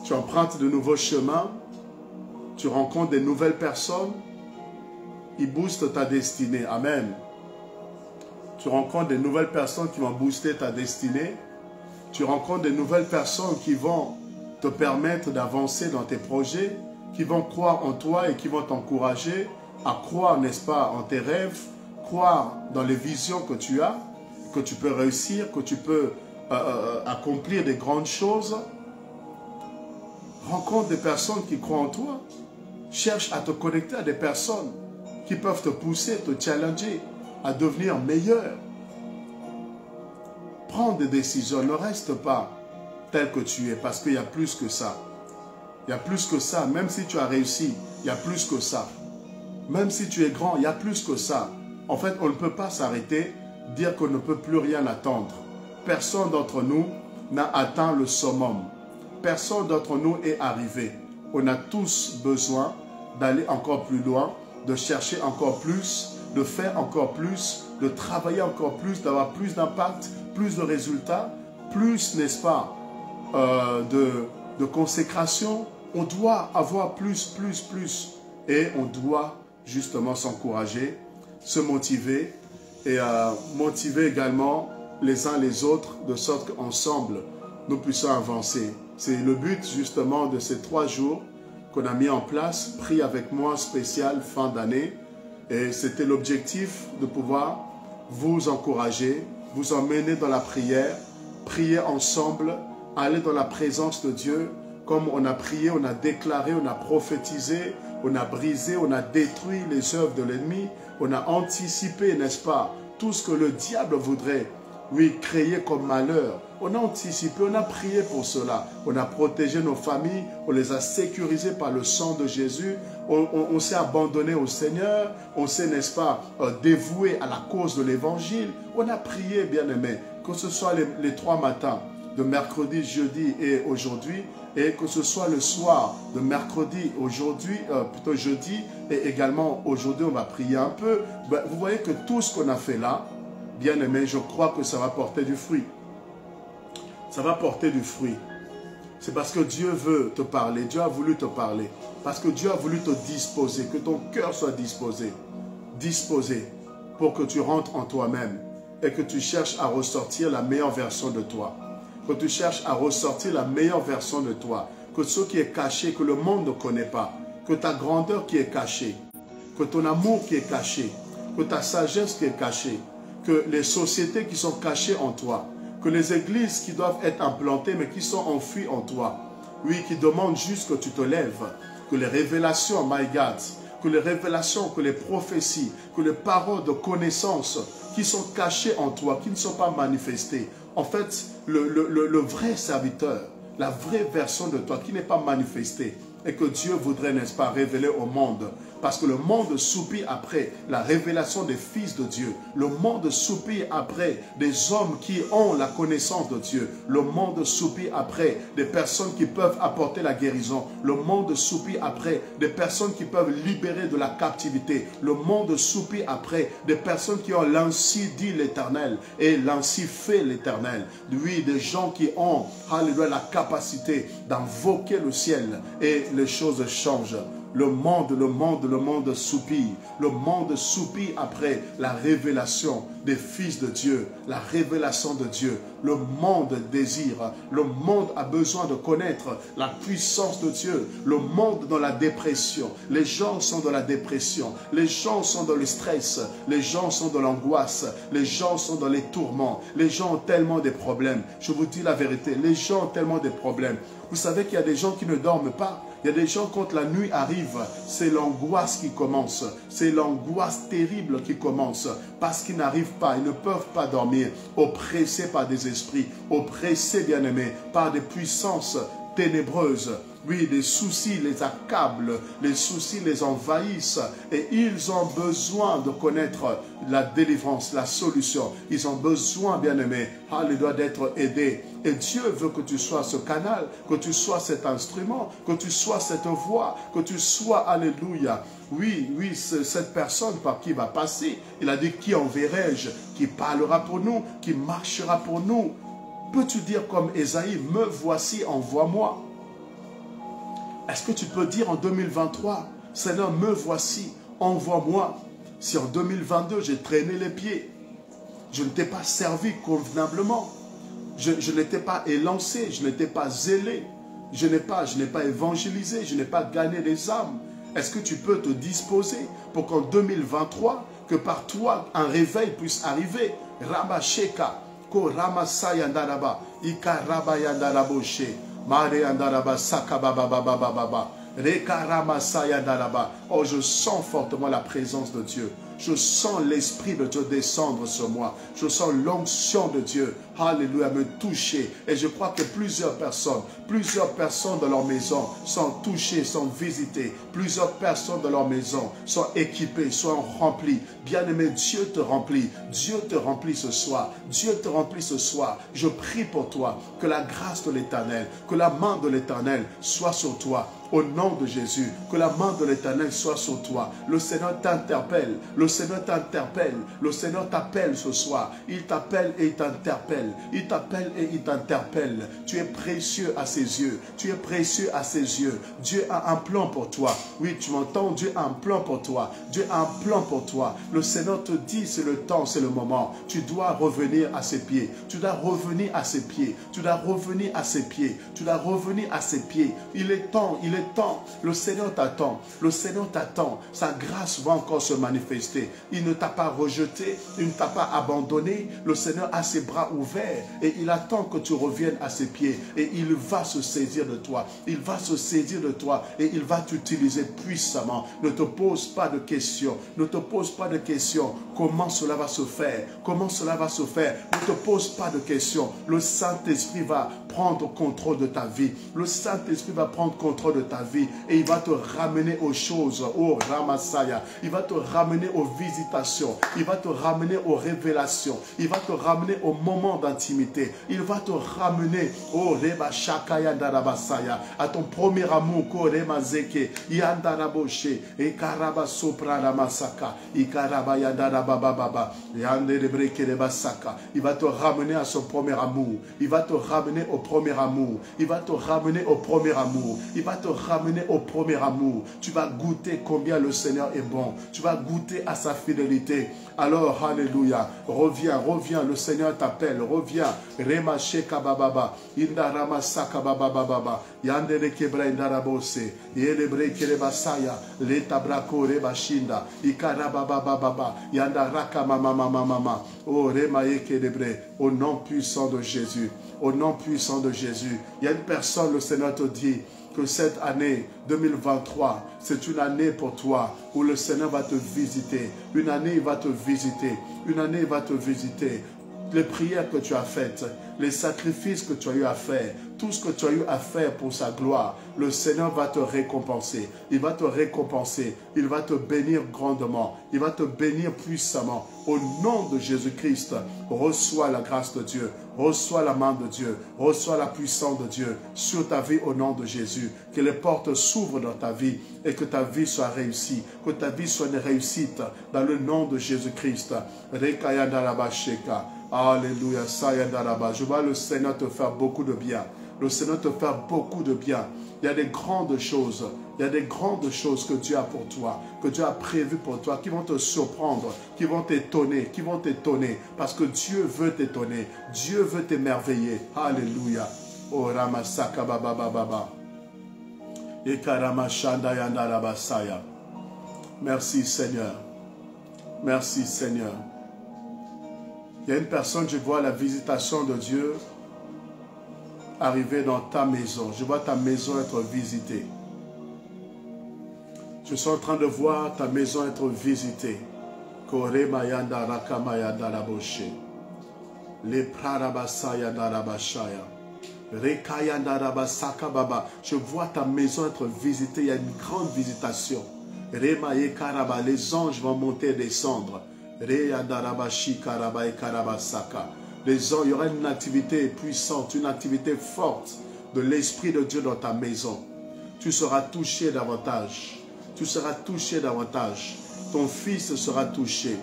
Tu empruntes de nouveaux chemins, tu rencontres des nouvelles personnes, ils boostent ta destinée. Amen. Tu rencontres des nouvelles personnes qui vont booster ta destinée. Tu rencontres des nouvelles personnes qui vont te permettre d'avancer dans tes projets, qui vont croire en toi et qui vont t'encourager à croire, n'est-ce pas, en tes rêves, croire dans les visions que tu as, que tu peux réussir, que tu peux accomplir des grandes choses. Rencontre des personnes qui croient en toi. Cherche à te connecter à des personnes qui peuvent te pousser, te challenger à devenir meilleur. Prends des décisions, ne reste pas tel que tu es parce qu'il y a plus que ça. Il y a plus que ça, même si tu as réussi, il y a plus que ça. Même si tu es grand, il y a plus que ça. En fait, on ne peut pas s'arrêter, dire qu'on ne peut plus rien attendre. Personne d'entre nous n'a atteint le summum. Personne d'entre nous est arrivé. On a tous besoin d'aller encore plus loin, de chercher encore plus, de faire encore plus, de travailler encore plus, d'avoir plus d'impact, plus de résultats, plus, n'est-ce pas, de consécration. On doit avoir plus. Et on doit justement s'encourager, se motiver et motiver également les uns les autres de sorte qu'ensemble, nous puissions avancer. C'est le but justement de ces 3 jours qu'on a mis en place, pris avec moi spécial fin d'année. Et c'était l'objectif de pouvoir vous encourager, vous emmener dans la prière, prier ensemble, aller dans la présence de Dieu. Comme on a prié, on a déclaré, on a prophétisé, on a brisé, on a détruit les œuvres de l'ennemi, on a anticipé, n'est-ce pas, tout ce que le diable voudrait, oui, créer comme malheur. On a anticipé, on a prié pour cela. On a protégé nos familles, on les a sécurisées par le sang de Jésus. On s'est abandonné au Seigneur, on s'est, n'est-ce pas, dévoué à la cause de l'évangile. On a prié, bien-aimés, que ce soit les 3 matins, de mercredi, jeudi et aujourd'hui, et que ce soit le soir de mercredi, aujourd'hui, plutôt jeudi, et également aujourd'hui, on va prier un peu. Vous voyez que tout ce qu'on a fait là, bien-aimé, je crois que ça va porter du fruit. Ça va porter du fruit. C'est parce que Dieu veut te parler. Dieu a voulu te parler. Parce que Dieu a voulu te disposer. Que ton cœur soit disposé. Disposé pour que tu rentres en toi-même. Et que tu cherches à ressortir la meilleure version de toi. Que tu cherches à ressortir la meilleure version de toi. Que ce qui est caché, que le monde ne connaît pas. Que ta grandeur qui est cachée. Que ton amour qui est caché. Que ta sagesse qui est cachée. Que les sociétés qui sont cachées en toi, que les églises qui doivent être implantées mais qui sont enfuies en toi, oui, qui demandent juste que tu te lèves, que les révélations, my God, que les révélations, que les prophéties, que les paroles de connaissance qui sont cachées en toi, qui ne sont pas manifestées, en fait, le vrai serviteur, la vraie version de toi qui n'est pas manifestée, et que Dieu voudrait, n'est-ce pas, révéler au monde. Parce que le monde soupire après la révélation des fils de Dieu. Le monde soupire après des hommes qui ont la connaissance de Dieu. Le monde soupire après des personnes qui peuvent apporter la guérison. Le monde soupire après des personnes qui peuvent libérer de la captivité. Le monde soupire après des personnes qui ont l'ainsi dit l'Éternel et l'ainsi fait l'Éternel. Oui, des gens qui ont, alléluia, la capacité d'invoquer le ciel et les choses changent. Le monde soupire. Le monde soupire après la révélation des fils de Dieu, la révélation de Dieu. Le monde désire, le monde a besoin de connaître la puissance de Dieu. Le monde dans la dépression, les gens sont dans la dépression, les gens sont dans le stress, les gens sont dans l'angoisse, les gens sont dans les tourments, les gens ont tellement de problèmes. Je vous dis la vérité, les gens ont tellement de problèmes. Vous savez qu'il y a des gens qui ne dorment pas. Il y a des gens, quand la nuit arrive, c'est l'angoisse qui commence. C'est l'angoisse terrible qui commence. Parce qu'ils n'arrivent pas, ils ne peuvent pas dormir. Oppressés par des esprits, oppressés, bien-aimés, par des puissances ténébreuses. Oui, les soucis les accablent, les soucis les envahissent et ils ont besoin de connaître la délivrance, la solution. Ils ont besoin, bien-aimés, alléluia, d'être aidés. Et Dieu veut que tu sois ce canal, que tu sois cet instrument, que tu sois cette voix, que tu sois, alléluia. Oui, cette personne par qui va passer, il a dit, qui enverrai-je, qui parlera pour nous, qui marchera pour nous. Peux-tu dire comme Ésaïe, me voici, envoie-moi. Est-ce que tu peux dire en 2023, Seigneur, me voici, envoie-moi. Si en 2022, j'ai traîné les pieds, je ne t'ai pas servi convenablement, je ne t'ai pas élancé, je ne t'ai pas zélé, je n'ai pas évangélisé, je n'ai pas gagné des âmes. Est-ce que tu peux te disposer pour qu'en 2023, que par toi, un réveil puisse arriver? Rabba Sheka, Ko Rama Sayandaraba, Ika Rabba Yandaraboshe. Oh, je sens fortement la présence de Dieu. Je sens l'Esprit de Dieu descendre sur moi. Je sens l'onction de Dieu, alléluia, me toucher. Et je crois que plusieurs personnes dans leur maison sont touchées, sont visitées. Plusieurs personnes dans leur maison sont équipées, sont remplies. Bien-aimé, Dieu te remplit. Dieu te remplit ce soir. Dieu te remplit ce soir. Je prie pour toi que la grâce de l'Éternel, que la main de l'Éternel soit sur toi. Au nom de Jésus, que la main de l'Éternel soit sur toi. Le Seigneur t'interpelle. Le Seigneur t'interpelle. Le Seigneur t'appelle ce soir. Il t'appelle et il t'interpelle. Il t'appelle et il t'interpelle. Tu es précieux à ses yeux. Tu es précieux à ses yeux. Dieu a un plan pour toi. Oui, tu m'entends? Dieu a un plan pour toi. Dieu a un plan pour toi. Le Seigneur te dit, c'est le temps, c'est le moment. Tu dois revenir à ses pieds. Tu dois revenir à ses pieds. Tu dois revenir à ses pieds. Tu dois revenir à ses pieds. Il est temps, il est temps. Le Seigneur t'attend. Le Seigneur t'attend. Sa grâce va encore se manifester. Il ne t'a pas rejeté. Il ne t'a pas abandonné. Le Seigneur a ses bras ouverts et il attend que tu reviennes à ses pieds. Et il va se saisir de toi. Il va se saisir de toi et il va t'utiliser puissamment. Ne te pose pas de questions. Ne te pose pas de questions. Comment cela va se faire? Comment cela va se faire? Ne te pose pas de questions. Le Saint-Esprit va prendre contrôle de ta vie. Le Saint-Esprit va prendre contrôle de ta vie et il va te ramener aux choses, oh Ramasaya. Il va te ramener aux visitations. Il va te ramener aux révélations. Il va te ramener au moment d'intimité. Il va te ramener, oh Reba Shakaya Darabasaya, à ton premier amour, ko Rema Zeke, Yandaraboshe, et Karaba Sopra Ramasaka, Ikaraba Yandarababa, Yanderebreke Rebasaka. Il va te ramener à son premier amour. Il va te ramener au premier amour. Il va te ramener au premier amour. Il va te ramener au premier amour. Tu vas goûter combien le Seigneur est bon. Tu vas goûter à sa fidélité. Alors, alléluia, reviens, reviens, le Seigneur t'appelle, reviens. Rema Sheka Bababa, Indarama Saka Bababa, Yandere Kebra Indarabose, Yelebre Kerebasaya, Letabrako Rebashinda, Ikaraba Baba, Yandaraka Mama, oh Rema Ekedebre, au nom puissant de Jésus, au nom puissant de Jésus. Il y a une personne, le Seigneur te dit, que cette année 2023, c'est une année pour toi où le Seigneur va te visiter. Une année, il va te visiter. Une année, il va te visiter. Les prières que tu as faites, les sacrifices que tu as eu à faire, tout ce que tu as eu à faire pour sa gloire, le Seigneur va te récompenser. Il va te récompenser. Il va te bénir grandement. Il va te bénir puissamment. Au nom de Jésus-Christ, reçois la grâce de Dieu. Reçois la main de Dieu. Reçois la puissance de Dieu sur ta vie au nom de Jésus. Que les portes s'ouvrent dans ta vie et que ta vie soit réussie. Que ta vie soit une réussite dans le nom de Jésus-Christ. Alléluia. Je vois le Seigneur te faire beaucoup de bien. Le Seigneur te fait beaucoup de bien. Il y a des grandes choses. Il y a des grandes choses que Dieu a pour toi, que Dieu a prévues pour toi, qui vont te surprendre, qui vont t'étonner, parce que Dieu veut t'étonner. Dieu veut t'émerveiller. Alléluia. Oh Ramasaka Baba Baba. Merci Seigneur. Merci Seigneur. Il y a une personne, je vois la visitation de Dieu arriver dans ta maison. Je vois ta maison être visitée. Je suis en train de voir ta maison être visitée. Kore Mayanda Rakamayanda Raboshe. Le Prarabasaya Darabashaya. Rekayanda Rabasaka Baba. Je vois ta maison être visitée. Il y a une grande visitation. Remaye Karaba. Les anges vont monter et descendre. Reyanda Rabashi Karaba et Karabasaka. Les anges, il y aura une activité puissante, une activité forte de l'Esprit de Dieu dans ta maison. Tu seras touché davantage. Tu seras touché davantage. Ton fils sera touché.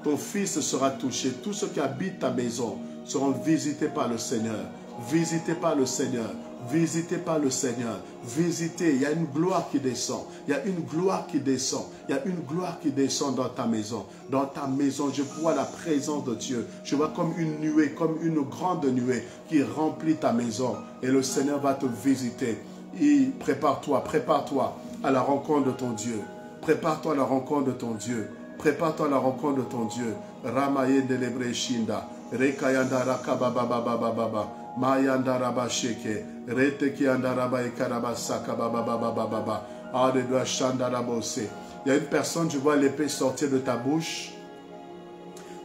Ton fils sera touché. Tous ceux qui habitent ta maison seront visités par le Seigneur. Visités par le Seigneur. Visités par le Seigneur. Visités. Il y a une gloire qui descend. Il y a une gloire qui descend. Il y a une gloire qui descend dans ta maison. Dans ta maison, je vois la présence de Dieu. Je vois comme une nuée, comme une grande nuée qui remplit ta maison. Et le Seigneur va te visiter. Et prépare-toi, prépare-toi à la rencontre de ton Dieu. Prépare-toi à la rencontre de ton Dieu. Prépare-toi à la rencontre de ton Dieu. Ramaye de Lebreshinda. Rekayanda Rakababababababa. Mayanda Rabasheke. Reteki Andaraba et Karabasaka Babababababa. Alléluia Shanda Rabose. Il y a une personne, je vois l'épée sortir de ta bouche.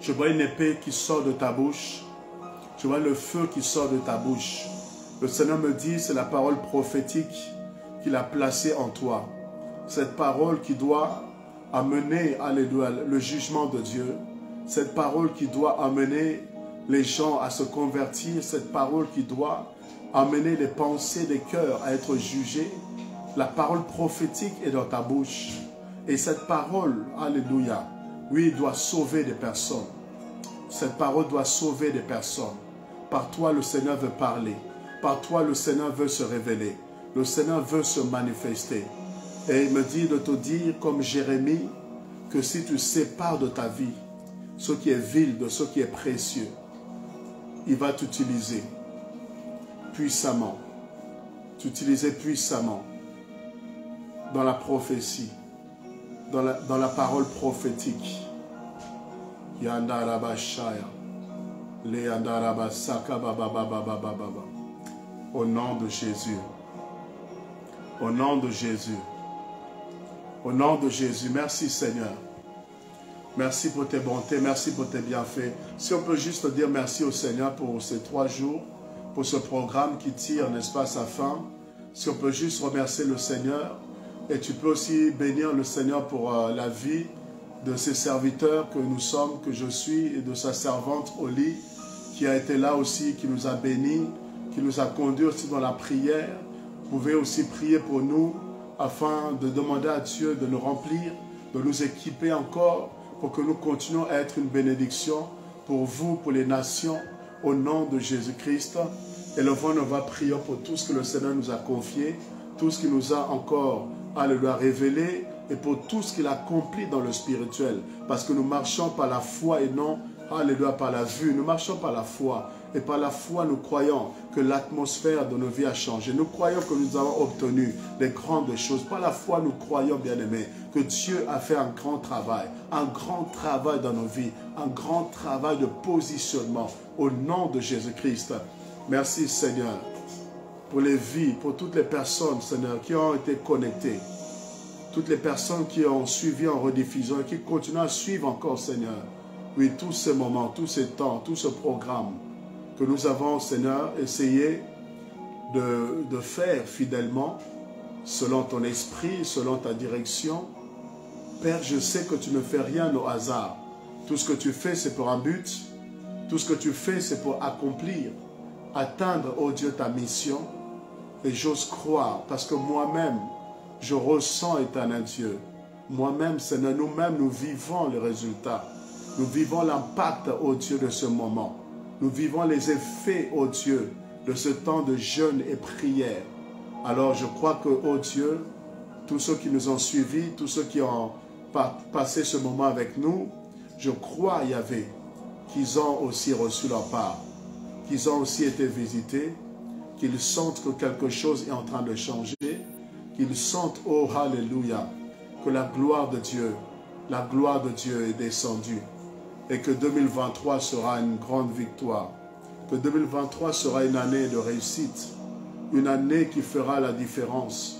Je vois une épée qui sort de ta bouche. Je vois le feu qui sort de ta bouche. Le Seigneur me dit, c'est la parole prophétique qu'il a placée en toi. Cette parole qui doit amener, alléluia, le jugement de Dieu. Cette parole qui doit amener les gens à se convertir. Cette parole qui doit amener les pensées des cœurs à être jugées. La parole prophétique est dans ta bouche. Et cette parole, alléluia, oui, doit sauver des personnes. Cette parole doit sauver des personnes. Par toi, le Seigneur veut parler. Par toi, le Seigneur veut se révéler. Le Seigneur veut se manifester. Et il me dit de te dire, comme Jérémie, que si tu sépares de ta vie ce qui est vil de ce qui est précieux, il va t'utiliser puissamment. T'utiliser puissamment dans la prophétie, dans la parole prophétique. Yandarabashaya. Leyandarabasaka bababababababa. Au nom de Jésus. Au nom de Jésus. Au nom de Jésus. Merci Seigneur. Merci pour tes bontés. Merci pour tes bienfaits. Si on peut juste dire merci au Seigneur pour ces 3 jours, pour ce programme qui tire, n'est-ce pas, sa fin. Si on peut juste remercier le Seigneur. Et tu peux aussi bénir le Seigneur pour la vie de ses serviteurs que nous sommes, que je suis, et de sa servante Oli, qui a été là aussi, qui nous a bénis, qui nous a conduits aussi dans la prière. Vous pouvez aussi prier pour nous, afin de demander à Dieu de nous remplir, de nous équiper encore, pour que nous continuions à être une bénédiction pour vous, pour les nations, au nom de Jésus-Christ. Et le vent nous va prier pour tout ce que le Seigneur nous a confié, tout ce qu'il nous a encore, alléluia, révélé, et pour tout ce qu'il accomplit dans le spirituel. Parce que nous marchons par la foi et non, alléluia, par la vue. Nous marchons par la foi. Et par la foi, nous croyons que l'atmosphère de nos vies a changé. Nous croyons que nous avons obtenu des grandes choses. Par la foi, nous croyons, bien-aimés, que Dieu a fait un grand travail dans nos vies, un grand travail de positionnement au nom de Jésus-Christ. Merci Seigneur pour les vies, pour toutes les personnes, Seigneur, qui ont été connectées. Toutes les personnes qui ont suivi en rediffusion et qui continuent à suivre encore, Seigneur. Oui, tous ces moments, tous ces temps, tout ce programme que nous avons, Seigneur, essayé de faire fidèlement, selon ton esprit, selon ta direction. Père, je sais que tu ne fais rien au hasard. Tout ce que tu fais, c'est pour un but. Tout ce que tu fais, c'est pour accomplir, atteindre, oh Dieu, ta mission. Et j'ose croire, parce que moi-même, je ressens, éternel Dieu. Moi-même, Seigneur, nous-mêmes, nous vivons le résultat. Nous vivons l'impact, oh Dieu, de ce moment. Nous vivons les effets, oh Dieu, de ce temps de jeûne et prière. Alors je crois que, oh Dieu, tous ceux qui nous ont suivis, tous ceux qui ont passé ce moment avec nous, je crois, Yahvé, qu'ils ont aussi reçu leur part, qu'ils ont aussi été visités, qu'ils sentent que quelque chose est en train de changer, qu'ils sentent, oh Alléluia, que la gloire de Dieu est descendue et que 2023 sera une grande victoire, que 2023 sera une année de réussite, une année qui fera la différence,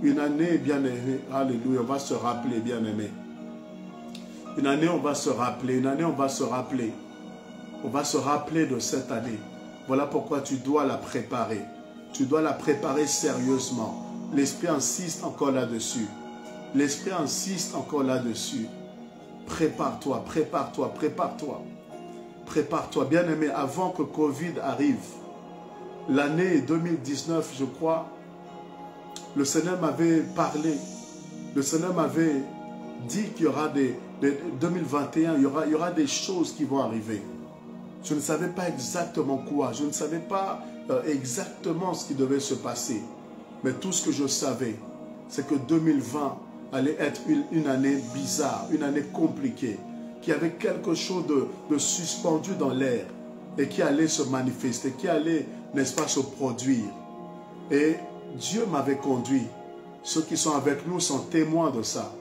une année bien-aimée, Alléluia, on va se rappeler, bien-aimé. Une année, on va se rappeler, une année, on va se rappeler. On va se rappeler de cette année. Voilà pourquoi tu dois la préparer. Tu dois la préparer sérieusement. L'Esprit insiste encore là-dessus. L'Esprit insiste encore là-dessus. Prépare-toi, prépare-toi, prépare-toi. Prépare-toi, bien-aimé, avant que Covid arrive. L'année 2019, je crois, le Seigneur m'avait parlé. Le Seigneur m'avait dit qu'il y aura 2021, il y aura des choses qui vont arriver. Je ne savais pas exactement quoi. Je ne savais pas exactement ce qui devait se passer. Mais tout ce que je savais, c'est que 2020 allait être une année bizarre, une année compliquée, qui avait quelque chose de suspendu dans l'air et qui allait se manifester, qui allait, n'est-ce pas, se produire. Et Dieu m'avait conduit. Ceux qui sont avec nous sont témoins de ça.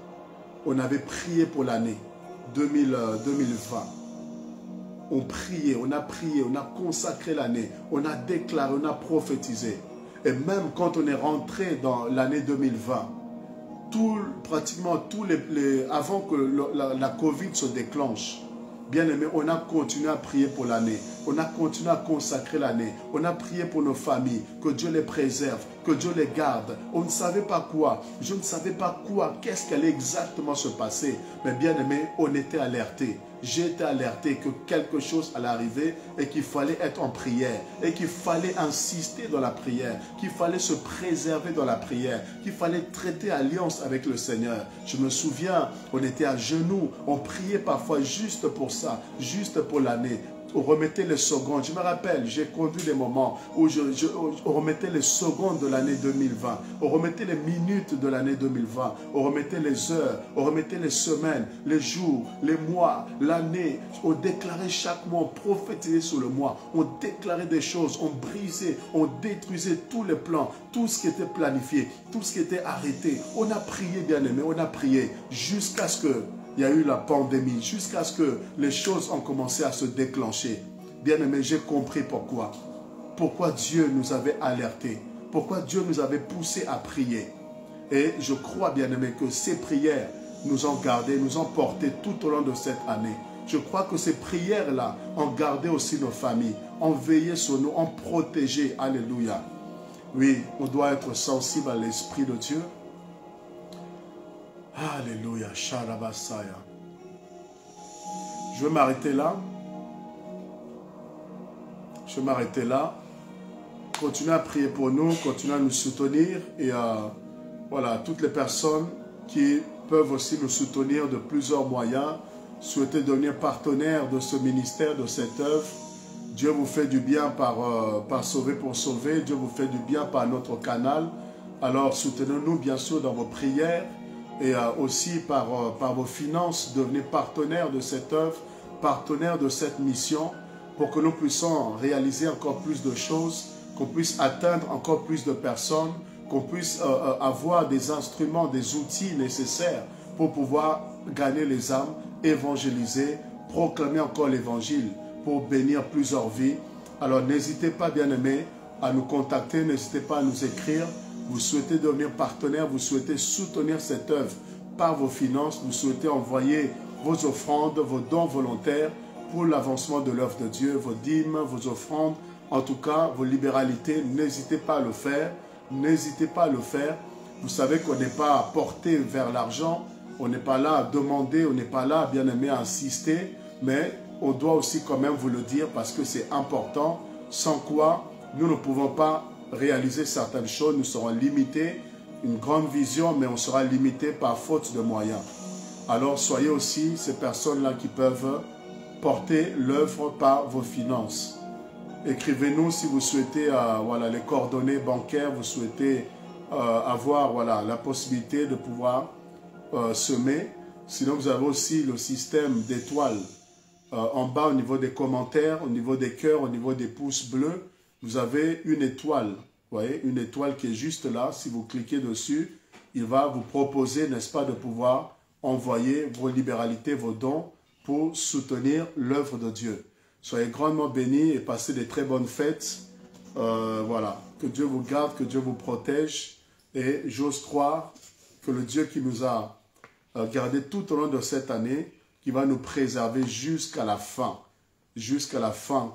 On avait prié pour l'année 2020. On priait, on a consacré l'année, on a déclaré, on a prophétisé. Et même quand on est rentré dans l'année 2020, pratiquement avant que la Covid se déclenche, bien aimé, on a continué à prier pour l'année. On a continué à consacrer l'année. On a prié pour nos familles, que Dieu les préserve, que Dieu les garde. On ne savait pas quoi. Je ne savais pas quoi. Qu'est-ce qui allait exactement se passer. Mais bien aimé, on était alertés. J'ai été alerté que quelque chose allait arriver et qu'il fallait être en prière. Et qu'il fallait insister dans la prière. Qu'il fallait se préserver dans la prière. Qu'il fallait traiter alliance avec le Seigneur. Je me souviens, on était à genoux. On priait parfois juste pour ça, juste pour l'année. On remettait les secondes. Je me rappelle, j'ai conduit des moments où on remettait les secondes de l'année 2020. On remettait les minutes de l'année 2020. On remettait les heures. On remettait les semaines, les jours, les mois, l'année. On déclarait chaque mois, on prophétisait sur le mois. On déclarait des choses, on brisait, on détruisait tous les plans, tout ce qui était planifié, tout ce qui était arrêté. On a prié, bien aimé, on a prié jusqu'à ce que il y a eu la pandémie, jusqu'à ce que les choses ont commencé à se déclencher. Bien aimé, j'ai compris pourquoi. Pourquoi Dieu nous avait alertés. Pourquoi Dieu nous avait poussés à prier. Et je crois, bien aimé, que ces prières nous ont gardés, nous ont portés tout au long de cette année. Je crois que ces prières-là ont gardé aussi nos familles, ont veillé sur nous, ont protégé. Alléluia. Oui, on doit être sensible à l'Esprit de Dieu. Alléluia, Sharabasaya. Je vais m'arrêter là. Je vais m'arrêter là. Continuez à prier pour nous, continuez à nous soutenir. Et voilà, toutes les personnes qui peuvent aussi nous soutenir de plusieurs moyens, souhaiter devenir partenaire de ce ministère, de cette œuvre. Dieu vous fait du bien par Sauver pour Sauver. Dieu vous fait du bien par notre canal. Alors soutenez-nous bien sûr dans vos prières. Et aussi par vos finances, devenez partenaire de cette œuvre, partenaire de cette mission, pour que nous puissions réaliser encore plus de choses, qu'on puisse atteindre encore plus de personnes, qu'on puisse avoir des instruments, des outils nécessaires pour pouvoir gagner les âmes, évangéliser, proclamer encore l'évangile, pour bénir plusieurs vies. Alors n'hésitez pas, bien-aimés, à nous contacter, n'hésitez pas à nous écrire. Vous souhaitez devenir partenaire, vous souhaitez soutenir cette œuvre par vos finances, vous souhaitez envoyer vos offrandes, vos dons volontaires pour l'avancement de l'œuvre de Dieu, vos dîmes, vos offrandes, en tout cas vos libéralités, n'hésitez pas à le faire, n'hésitez pas à le faire. Vous savez qu'on n'est pas porté vers l'argent, on n'est pas là à demander, on n'est pas là, bien aimé, à insister, mais on doit aussi quand même vous le dire parce que c'est important, sans quoi nous ne pouvons pas réaliser certaines choses, nous serons limités, une grande vision, mais on sera limité par faute de moyens. Alors soyez aussi ces personnes-là qui peuvent porter l'œuvre par vos finances. écrivez-nous si vous souhaitez voilà, les coordonnées bancaires, vous souhaitez avoir voilà, la possibilité de pouvoir semer. Sinon, vous avez aussi le système d'étoiles en bas au niveau des commentaires, au niveau des cœurs, au niveau des pouces bleus. Vous avez une étoile, vous voyez, une étoile qui est juste là. Si vous cliquez dessus, il va vous proposer, n'est-ce pas, de pouvoir envoyer vos libéralités, vos dons pour soutenir l'œuvre de Dieu. Soyez grandement bénis et passez des très bonnes fêtes. Voilà, que Dieu vous garde, que Dieu vous protège. Et j'ose croire que le Dieu qui nous a gardés tout au long de cette année, qui va nous préserver jusqu'à la fin,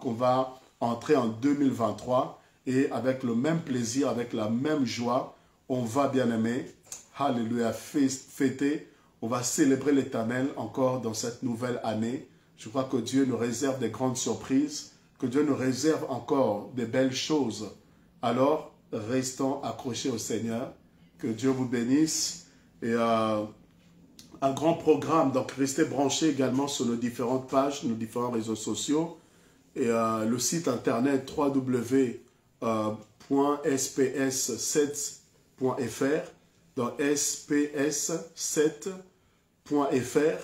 qu'on va entrer en 2023 et avec le même plaisir, avec la même joie, on va, bien aimé, alléluia, fêter, on va célébrer l'Éternel encore dans cette nouvelle année. Je crois que Dieu nous réserve des grandes surprises, que Dieu nous réserve encore des belles choses. Alors, restons accrochés au Seigneur, que Dieu vous bénisse et un grand programme, donc restez branchés également sur nos différentes pages, nos différents réseaux sociaux et le site internet www.sps7.fr, donc sps7.fr.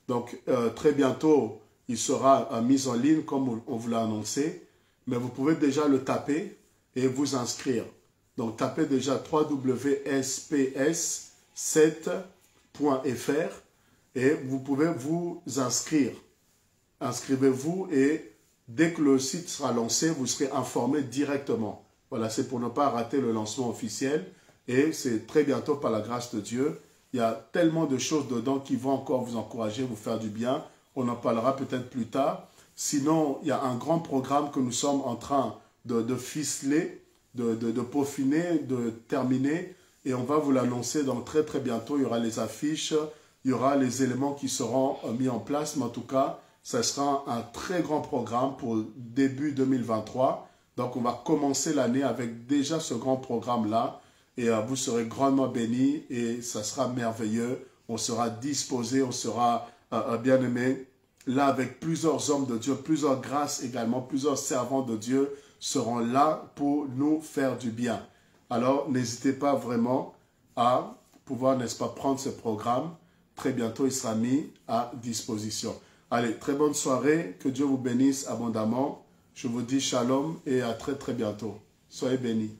Donc très bientôt, il sera mis en ligne comme on vous l'a annoncé, mais vous pouvez déjà le taper et vous inscrire. Donc tapez déjà www.sps7.fr et vous pouvez vous inscrire. Inscrivez-vous et dès que le site sera lancé, vous serez informé directement. Voilà, c'est pour ne pas rater le lancement officiel et c'est très bientôt par la grâce de Dieu. Il y a tellement de choses dedans qui vont encore vous encourager, vous faire du bien. On en parlera peut-être plus tard. Sinon, il y a un grand programme que nous sommes en train de ficeler, de peaufiner, de terminer. Et on va vous l'annoncer donc très très bientôt. Il y aura les affiches, il y aura les éléments qui seront mis en place. Mais en tout cas, ça sera un très grand programme pour début 2023. Donc on va commencer l'année avec déjà ce grand programme-là. Et vous serez grandement bénis et ça sera merveilleux. On sera disposé, on sera bien aimé. Là, avec plusieurs hommes de Dieu, plusieurs grâces également, plusieurs servants de Dieu seront là pour nous faire du bien. Alors, n'hésitez pas vraiment à pouvoir, n'est-ce pas, prendre ce programme. Très bientôt, il sera mis à disposition. Allez, très bonne soirée. Que Dieu vous bénisse abondamment. Je vous dis shalom et à très très bientôt. Soyez bénis.